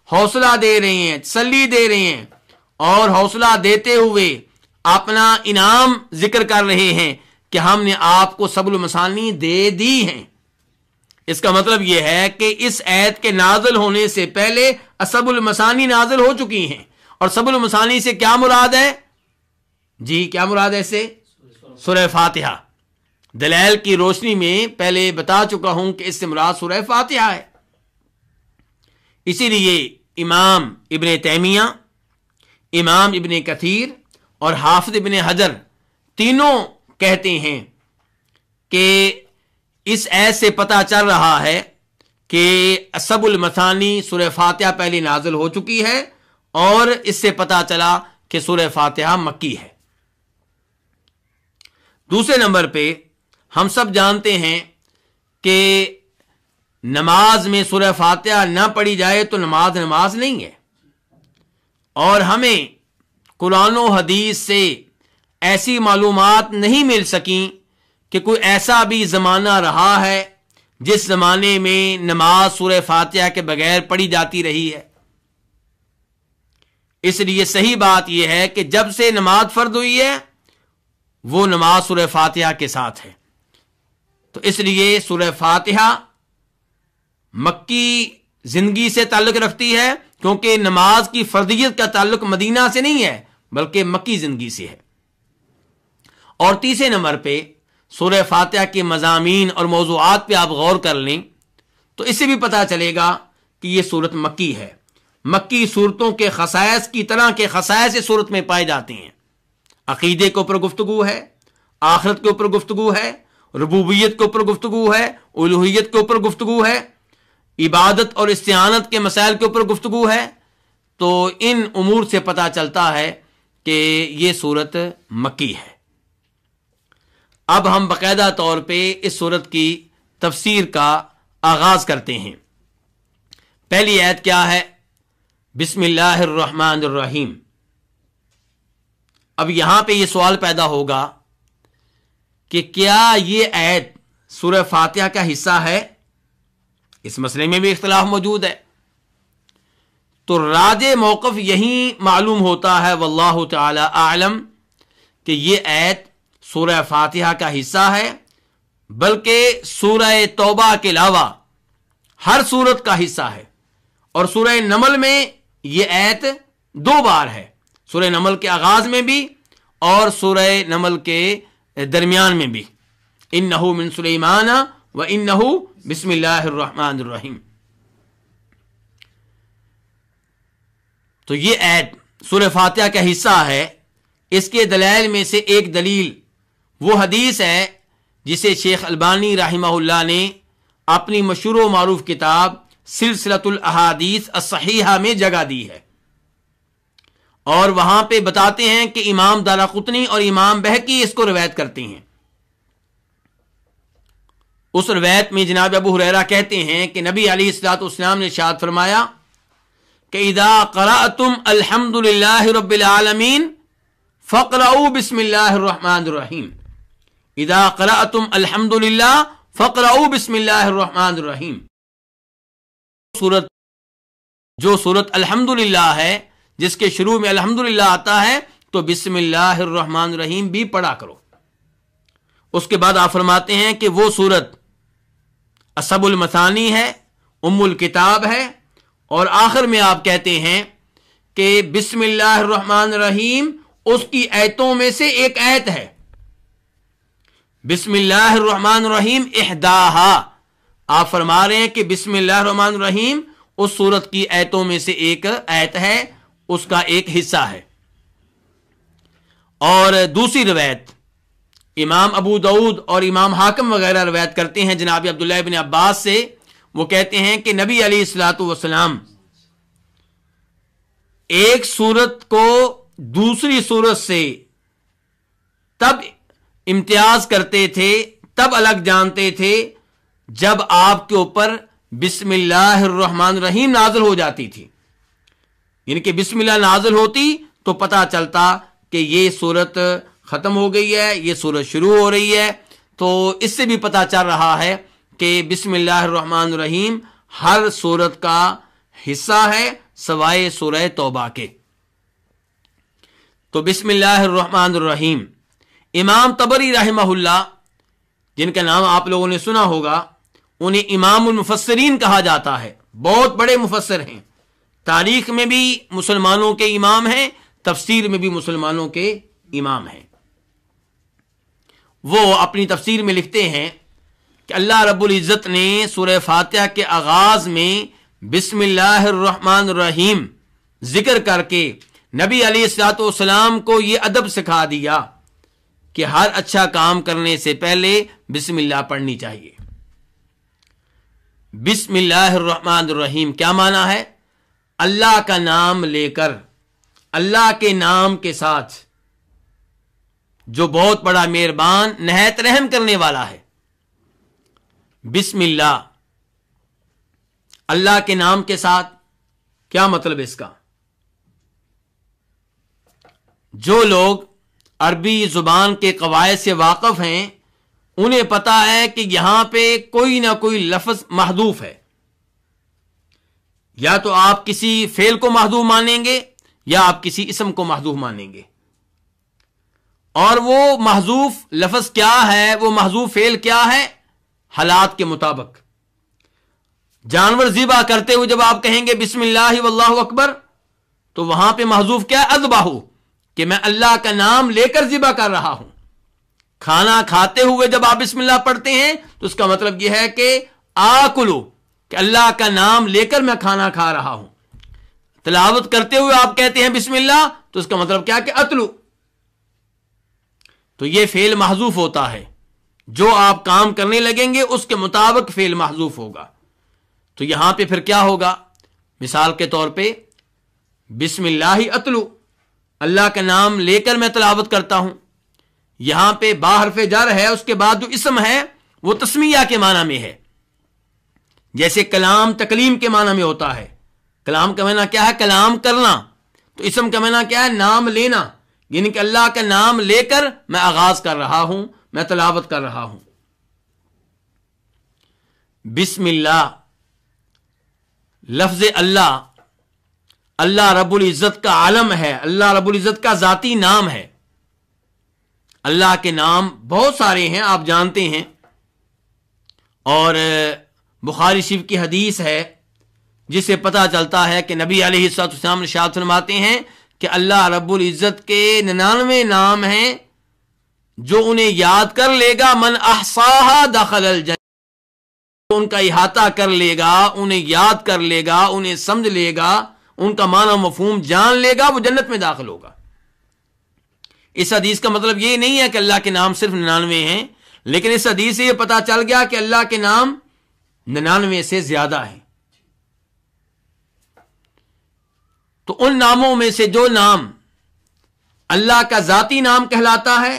حوصلہ دے رہے ہیں، تسلی دے رہے ہیں، اور حوصلہ دیتے ہوئے اپنا انعام ذکر کر رہے ہیں کہ ہم نے آپ کو سبع المثانی دے دی ہیں۔ اس کا مطلب یہ ہے کہ اس آیت کے نازل ہونے سے پہلے سبع المثانی نازل ہو چکی ہیں، اور سبع المثانی سے کیا مراد ہے؟ جی کیا مراد ہے اس سے؟ سورہ فاتحہ۔ دلائل کی روشنی میں پہلے بتا چکا ہوں کہ اس سے مراد سورہ فاتحہ ہے۔ اسی لیے امام ابن تیمیہ، امام ابن کثیر اور حافظ ابن حجر تینوں کہتے ہیں کہ اس آیت سے پتہ چل رہا ہے کہ سبع المثانی سورہ فاتحہ پہلے نازل ہو چکی ہے، اور اس سے پتہ چلا کہ سورہ فاتحہ مکی ہے۔ دوسرے نمبر پہ ہم سب جانتے ہیں کہ نماز میں سورہ فاتحہ نہ پڑھی جائے تو نماز نہیں ہے، اور ہمیں قرآن و حدیث سے ایسی معلومات نہیں مل سکیں کہ کوئی ایسا بھی زمانہ رہا ہے جس زمانے میں نماز سورہ فاتحہ کے بغیر پڑھی جاتی رہی ہے۔ اس لیے صحیح بات یہ ہے کہ جب سے نماز فرض ہوئی ہے وہ نماز سورہ فاتحہ کے ساتھ ہے۔ تو اس لیے سورہ فاتحہ مکی زندگی سے تعلق رکھتی ہے، کیونکہ نماز کی فرضیت کا تعلق مدینہ سے نہیں ہے بلکہ مکی زندگی سے ہے۔ اور تیسرے نمبر پہ سورہ فاتحہ کے مضامین اور موضوعات پہ آپ غور کر لیں تو اس سے بھی پتہ چلے گا کہ یہ سورت مکی ہے۔ مکی صورتوں کے خصائص کی طرح کے خصائص اس صورت میں پائے جاتے ہیں۔ عقیدے کے اوپر گفتگو ہے، آخرت کے اوپر گفتگو ہے، ربوبیت کے اوپر گفتگو ہے، الوہیت کے اوپر گفتگو ہے، عبادت اور استعانت کے مسائل کے اوپر گفتگو ہے۔ تو ان امور سے پتہ چلتا ہے کہ یہ سورت مکی ہے۔ اب ہم باقاعدہ طور پہ اس سورت کی تفسیر کا آغاز کرتے ہیں۔ پہلی آیت کیا ہے؟ بسم اللہ الرحمن الرحیم۔ اب یہاں پہ یہ سوال پیدا ہوگا کہ کیا یہ آیت سورہ فاتحہ کا حصہ ہے؟ اس مسئلے میں بھی اختلاف موجود ہے۔ تو راجح موقف یہی معلوم ہوتا ہے واللہ تعالی اعلم کہ یہ آیت سورہ فاتحہ کا حصہ ہے، بلکہ سورہ توبہ کے علاوہ ہر سورت کا حصہ ہے۔ اور سورہ نمل میں یہ آیت 2 بار ہے، سورہ نمل کے آغاز میں بھی اور سورہ نمل کے درمیان میں بھی۔ انہ من سلیمان و انہ بسم اللہ الرحمن الرحیم۔ تو یہ آیت سورہ فاتحہ کا حصہ ہے۔ اس کے دلائل میں سے ایک دلیل وہ حدیث ہے جسے شیخ البانی رحمہ اللہ نے اپنی مشہور و معروف کتاب سلسلۃ الاحادیث الصحیحہ میں جگہ دی ہے، اور وہاں پہ بتاتے ہیں کہ امام دارقطنی اور امام بہقی اس کو روایت کرتے ہیں۔ اس روایت میں جناب ابو ہریرہ کہتے ہیں کہ نبی علیہ الصلوۃ والسلام نے ارشاد فرمایا کہ اذا قرأتم الحمد للہ رب العالمین فاقرؤوا بسم اللہ الرحمن الرحیم۔ اذا قرأتم الحمد للہ فقرؤ بسم اللہ الرحمن الرحیم. جو سورت الحمدللہ ہے جس کے شروع میں الحمدللہ آتا ہے تو بسم اللہ الرحمن الرحیم بھی پڑھا کرو. اس کے بعد آپ فرماتے ہیں کہ وہ سورت اصحب المثانی ہے، ام الکتاب ہے، اور آخر میں آپ کہتے ہیں کہ بسم اللہ الرحمن الرحیم اس کی آیتوں میں سے ایک آیت ہے. بسم اللہ الرحمن الرحیم احداہا، آپ فرما رہے ہیں کہ بسم اللہ الرحمن الرحیم اس سورت کی آیتوں میں سے ایک آیت ہے، اس کا ایک حصہ ہے. اور دوسری روایت امام ابو داؤد اور امام حاکم وغیرہ روایت کرتے ہیں جناب عبداللہ ابن عباس سے. وہ کہتے ہیں کہ نبی علیہ الصلوۃ والسلام ایک سورت کو دوسری سورت سے تب امتیاز کرتے تھے، تب الگ جانتے تھے جب آپ کے اوپر بسم اللہ الرحمن الرحیم نازل ہو جاتی تھی. یعنی کہ بسم اللہ نازل ہوتی تو پتہ چلتا کہ یہ سورت ختم ہو گئی ہے، یہ سورت شروع ہو رہی ہے. تو اس سے بھی پتہ چل رہا ہے کہ بسم اللہ الرحمن الرحیم ہر سورت کا حصہ ہے سوائے سورہ توبہ کے. تو بسم اللہ الرحمن الرحیم امام طبری رحمہ اللہ، جن کا نام آپ لوگوں نے سنا ہوگا، انہیں امام المفسرین کہا جاتا ہے. بہت بڑے مفسر ہیں، تاریخ میں بھی مسلمانوں کے امام ہیں، تفسیر میں بھی مسلمانوں کے امام ہیں. وہ اپنی تفسیر میں لکھتے ہیں کہ اللہ رب العزت نے سورہ فاتحہ کے آغاز میں بسم اللہ الرحمن الرحیم ذکر کر کے نبی علیہ الصلوۃ والسلام کو یہ ادب سکھا دیا کہ ہر اچھا کام کرنے سے پہلے بسم اللہ پڑھنی چاہیے. بسم اللہ الرحمن الرحیم کیا معنی ہے؟ اللہ کا نام لے کر، اللہ کے نام کے ساتھ جو بہت بڑا مہربان نہایت رحم کرنے والا ہے. بسم اللہ، اللہ کے نام کے ساتھ کیا مطلب اس کا؟ جو لوگ عربی زبان کے قواعد سے واقف ہیں انہیں پتا ہے کہ یہاں پہ کوئی نہ کوئی لفظ محذوف ہے. یا تو آپ کسی فعل کو محذوف مانیں گے یا آپ کسی اسم کو محذوف مانیں گے. اور وہ محذوف لفظ کیا ہے، وہ محذوف فعل کیا ہے؟ حالات کے مطابق. جانور ذبح کرتے ہوئے جب آپ کہیں گے بسم اللہ واللہ اکبر تو وہاں پہ محذوف کیا ہے؟ اذبح، کہ میں اللہ کا نام لے کر ذبح کر رہا ہوں. کھانا کھاتے ہوئے جب آپ بسم اللہ پڑھتے ہیں تو اس کا مطلب یہ ہے کہ آکلو، کہ اللہ کا نام لے کر میں کھانا کھا رہا ہوں. تلاوت کرتے ہوئے آپ کہتے ہیں بسم اللہ تو اس کا مطلب کیا کہ اتلو. تو یہ فعل محذوف ہوتا ہے، جو آپ کام کرنے لگیں گے اس کے مطابق فعل محذوف ہوگا. تو یہاں پہ پھر کیا ہوگا؟ مثال کے طور پہ بسم اللہ اتلو، اللہ کا نام لے کر میں تلاوت کرتا ہوں. یہاں پہ با حرف جر ہے، اس کے بعد جو اسم ہے وہ تسمیہ کے معنی میں ہے. جیسے کلام تکلیم کے معنی میں ہوتا ہے. کلام کا معنی کیا ہے؟ کلام کرنا. تو اسم کا معنی کیا ہے؟ نام لینا. یعنی کہ اللہ کا نام لے کر میں آغاز کر رہا ہوں، میں تلاوت کر رہا ہوں. بسم اللہ، لفظ اللہ، اللہ رب العزت کا عالم ہے، اللہ رب العزت کا ذاتی نام ہے. اللہ کے نام بہت سارے ہیں، آپ جانتے ہیں. اور بخاری شریف کی حدیث ہے جس سے پتہ چلتا ہے کہ نبی علیہ الصلوۃ والسلام ارشاد فرماتے ہیں کہ اللہ رب العزت کے 99 نام ہیں جو انہیں یاد کر لے گا، من احصاها دخل الجنہ، ان کا احاطہ کر لے گا، انہیں یاد کر لے گا، انہیں سمجھ لے گا، ان کا معنی مفہوم جان لے گا، وہ جنت میں داخل ہوگا. اس حدیث کا مطلب یہ نہیں ہے کہ اللہ کے نام صرف 99 ہیں، لیکن اس حدیث سے یہ پتا چل گیا کہ اللہ کے نام 99 سے زیادہ ہیں. تو ان ناموں میں سے جو نام اللہ کا ذاتی نام کہلاتا ہے،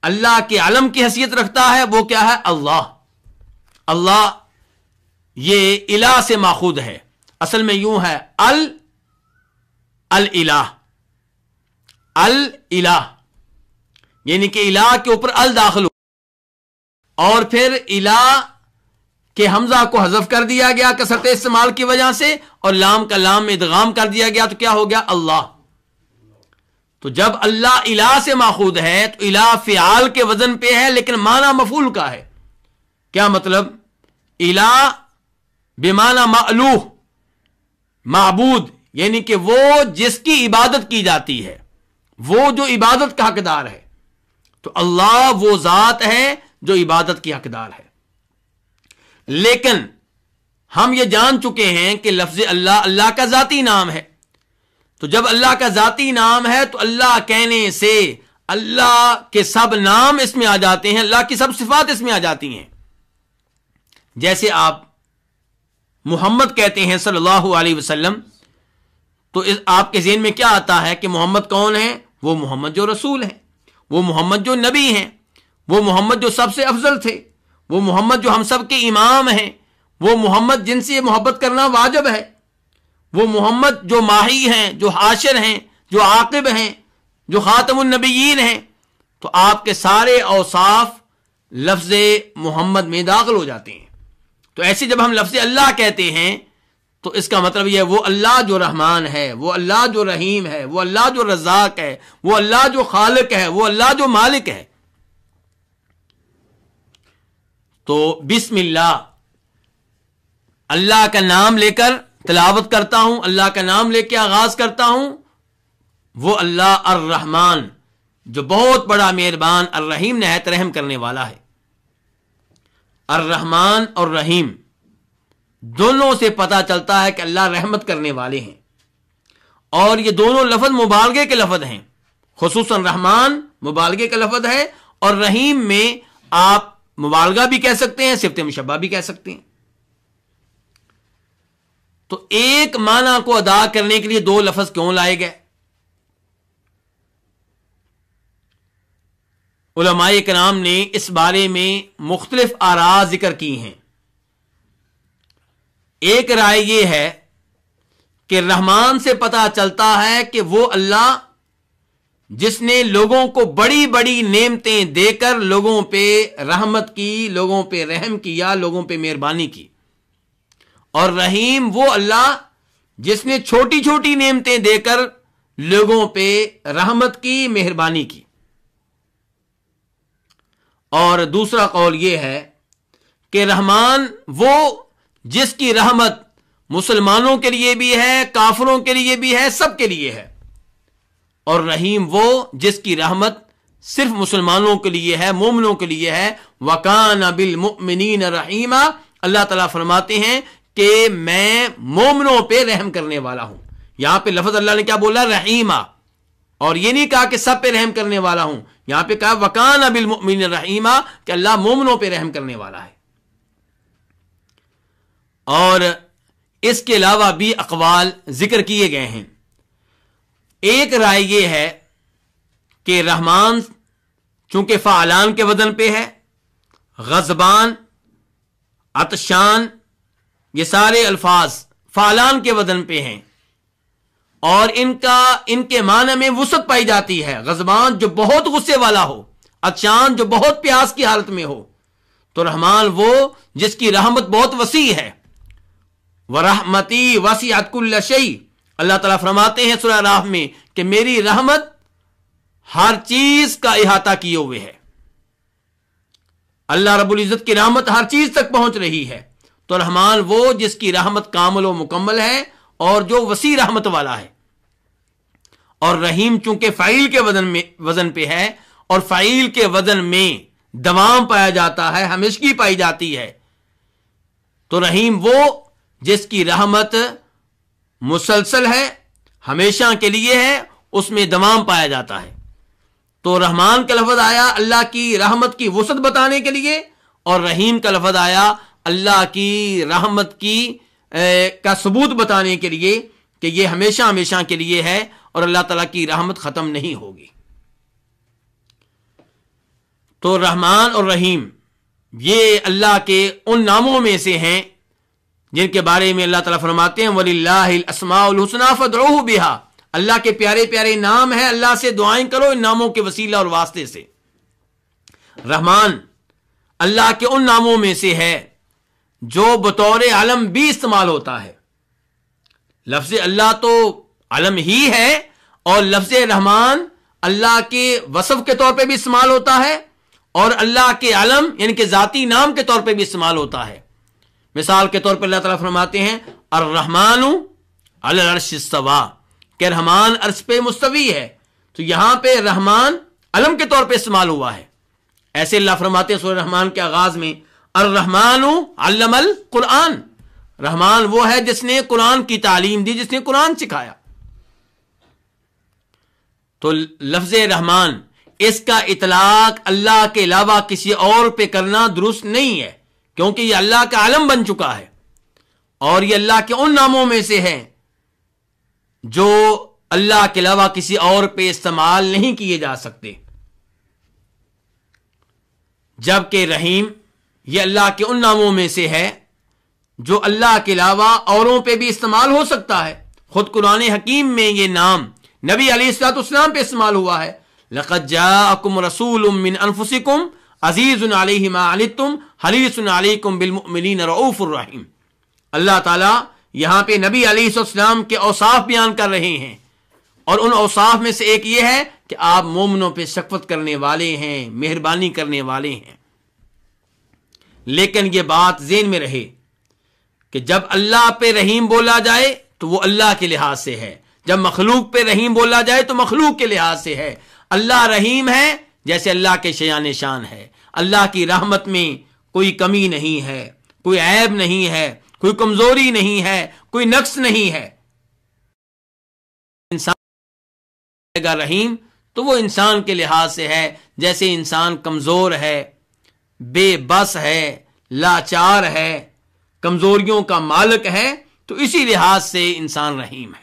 اللہ کے علم کی حیثیت رکھتا ہے، وہ کیا ہے؟ اللہ. اللہ یہ الہ سے ماخوذ ہے. اصل میں یوں ہے الہ، الہ یعنی کہ الہ کے اوپر ال داخل ہو. اور پھر الہ کے حمزہ کو حذف کر دیا گیا کثرت استعمال کی وجہ سے، اور لام کا لام میں ادغام کر دیا گیا، تو کیا ہو گیا؟ اللہ۔ تو جب اللہ الہ سے ماخوذ ہے تو الہ فعال کے وزن پہ ہے لیکن معنی مفعول کا ہے۔ کیا مطلب؟ الہ بمعنی مألوہ، معبود، یعنی کہ وہ جس کی عبادت کی جاتی ہے، وہ جو عبادت کا حقدار ہے۔ تو اللہ وہ ذات ہے جو عبادت کی حقدار ہے۔ لیکن ہم یہ جان چکے ہیں کہ لفظ اللہ اللہ کا ذاتی نام ہے، تو جب اللہ کا ذاتی نام ہے تو اللہ کہنے سے اللہ کے سب نام اس میں آ جاتے ہیں، اللہ کی سب صفات اس میں آ جاتی ہیں۔ جیسے آپ محمد کہتے ہیں صلی اللہ علیہ وسلم، تو آپ کے ذہن میں کیا آتا ہے کہ محمد کون ہے؟ وہ محمد جو رسول ہیں، وہ محمد جو نبی ہیں، وہ محمد جو سب سے افضل تھے، وہ محمد جو ہم سب کے امام ہیں، وہ محمد جن سے محبت کرنا واجب ہے، وہ محمد جو ماہی ہیں، جو حاشر ہیں، جو عاقب ہیں، جو خاتم النبیین ہیں۔ تو آپ کے سارے اوصاف لفظ محمد میں داخل ہو جاتے ہیں۔ تو ایسے جب ہم لفظ اللہ کہتے ہیں تو اس کا مطلب یہ ہے وہ اللہ جو رحمان ہے، وہ اللہ جو رحیم ہے، وہ اللہ جو رزاق ہے، وہ اللہ جو خالق ہے، وہ اللہ جو مالک ہے۔ تو بسم اللہ، اللہ کا نام لے کر تلاوت کرتا ہوں، اللہ کا نام لے کے آغاز کرتا ہوں۔ وہ اللہ الرحمن جو بہت بڑا مہربان، الرحیم نہایت رحم کرنے والا ہے۔ الرحمن اور رحیم دونوں سے پتہ چلتا ہے کہ اللہ رحمت کرنے والے ہیں، اور یہ دونوں لفظ مبالغے کے لفظ ہیں۔ خصوصاً رحمان مبالغے کا لفظ ہے، اور رحیم میں آپ مبالغہ بھی کہہ سکتے ہیں، صفت مشبہ بھی کہہ سکتے ہیں۔ تو ایک معنی کو ادا کرنے کے لیے دو لفظ کیوں لائے گئے؟ علماء کرام نے اس بارے میں مختلف آراء ذکر کی ہیں۔ ایک رائے یہ ہے کہ رحمان سے پتہ چلتا ہے کہ وہ اللہ جس نے لوگوں کو بڑی بڑی نعمتیں دے کر لوگوں پہ رحمت کی، لوگوں پہ رحم کیا، لوگوں پہ مہربانی کی، اور رحیم وہ اللہ جس نے چھوٹی چھوٹی نعمتیں دے کر لوگوں پہ رحمت کی، مہربانی کی۔ اور دوسرا قول یہ ہے کہ رحمان وہ جس کی رحمت مسلمانوں کے لیے بھی ہے، کافروں کے لیے بھی ہے، سب کے لیے ہے، اور رحیم وہ جس کی رحمت صرف مسلمانوں کے لیے ہے، مومنوں کے لیے ہے۔ وَكَانَ بِالْمُؤْمِنِينَ رَحِيمًا، اللہ تعالیٰ فرماتے ہیں کہ میں مومنوں پہ رحم کرنے والا ہوں۔ یہاں پہ لفظ اللہ نے کیا بولا؟ رحیمہ، اور یہ نہیں کہا کہ سب پہ رحم کرنے والا ہوں، یہاں پہ کہا وَكَانَ بِالْمُؤْمِنِينَ رَحِيمًا کہ اللہ مومنوں پہ رحم کرنے والا ہے۔ اور اس کے علاوہ بھی اقوال ذکر کیے گئے ہیں۔ ایک رائے یہ ہے کہ رحمان چونکہ فعلان کے وزن پہ ہے، غضبان، عطشان، یہ سارے الفاظ فعلان کے وزن پہ ہیں، اور ان کے معنی میں وسعت پائی جاتی ہے۔ غضبان جو بہت غصے والا ہو، عطشان جو بہت پیاس کی حالت میں ہو، تو رحمان وہ جس کی رحمت بہت وسیع ہے۔ وَرَحْمَتِي وَسِعَتْ كُلَّ شَيْءٍ، اللہ تعالیٰ فرماتے ہیں سورہ اعراف میں کہ میری رحمت ہر چیز کا احاطہ کیے ہوئے ہے۔ اللہ رب العزت کی رحمت ہر چیز تک پہنچ رہی ہے۔ تو رحمان وہ جس کی رحمت کامل و مکمل ہے اور جو وسیع رحمت والا ہے۔ اور رحیم چونکہ فعیل کے وزن پہ ہے، اور فعیل کے وزن میں دوام پایا جاتا ہے، ہمیشگی پائی جاتی ہے، تو رحیم وہ جس کی رحمت مسلسل ہے، ہمیشہ کے لیے ہے، اس میں دوام پایا جاتا ہے۔ تو رحمان کا لفظ آیا اللہ کی رحمت کی وسعت بتانے کے لیے، اور رحیم کا لفظ آیا اللہ کی رحمت کا ثبوت بتانے کے لیے کہ یہ ہمیشہ ہمیشہ کے لیے ہے، اور اللہ تعالیٰ کی رحمت ختم نہیں ہوگی۔ تو رحمان اور رحیم یہ اللہ کے ان ناموں میں سے ہیں جن کے بارے میں اللہ تعالیٰ فرماتے ہیں وَلِلَّهِ الْأَسْمَاءُ الْحُسْنَى فَادْعُوهُ بِهَا، اللہ کے پیارے پیارے نام ہیں، اللہ سے دعائیں کرو ان ناموں کے وسیلہ اور واسطے سے۔ رحمان اللہ کے ان ناموں میں سے ہے جو بطور علم بھی استعمال ہوتا ہے. لفظ اللہ تو علم ہی ہے، اور لفظ رحمان اللہ کے وصف کے طور پہ بھی استعمال ہوتا ہے، اور اللہ کے علم یعنی کہ ذاتی نام کے طور پہ بھی استعمال ہوتا ہے. مثال کے طور پر اللہ تعالیٰ فرماتے ہیں الرحمن علی العرش استوی، کہ رحمان عرش پہ مستوی ہے. تو یہاں پہ رحمان علم کے طور پہ استعمال ہوا ہے. ایسے اللہ فرماتے ہیں سورہ رحمان کے آغاز میں الرحمن علم القرآن، رحمان وہ ہے جس نے قرآن کی تعلیم دی، جس نے قرآن سکھایا. تو لفظ رحمان اس کا اطلاق اللہ کے علاوہ کسی اور پہ کرنا درست نہیں ہے، کیونکہ یہ اللہ کا علم بن چکا ہے، اور یہ اللہ کے ان ناموں میں سے ہے جو اللہ کے علاوہ کسی اور پہ استعمال نہیں کیے جا سکتے. جبکہ رحیم یہ اللہ کے ان ناموں میں سے ہے جو اللہ کے علاوہ اوروں پہ بھی استعمال ہو سکتا ہے. خود قرآن حکیم میں یہ نام نبی علیہ الصلوۃ والسلام پہ استعمال ہوا ہے. لقد جاءکم رسول من انفسکم عزیز علیہ ما عنتم حریص علیکم بالمؤمنین رؤوف الرحیم. اللہ تعالیٰ یہاں پہ نبی علیہ الصلوۃ والسلام کے اوصاف بیان کر رہے ہیں، اور ان اوصاف میں سے ایک یہ ہے کہ آپ مومنوں پہ شفقت کرنے والے ہیں، مہربانی کرنے والے ہیں. لیکن یہ بات ذہن میں رہے کہ جب اللہ پہ رحیم بولا جائے تو وہ اللہ کے لحاظ سے ہے، جب مخلوق پہ رحیم بولا جائے تو مخلوق کے لحاظ سے ہے. اللہ رحیم ہے جیسے اللہ کے شیان شان ہے. اللہ کی رحمت میں کوئی کمی نہیں ہے، کوئی عیب نہیں ہے، کوئی کمزوری نہیں ہے، کوئی نقص نہیں ہے. انسان کا رحیم تو وہ انسان کے لحاظ سے ہے جیسے انسان کمزور ہے، بے بس ہے، لاچار ہے، کمزوریوں کا مالک ہے، تو اسی لحاظ سے انسان رحیم ہے.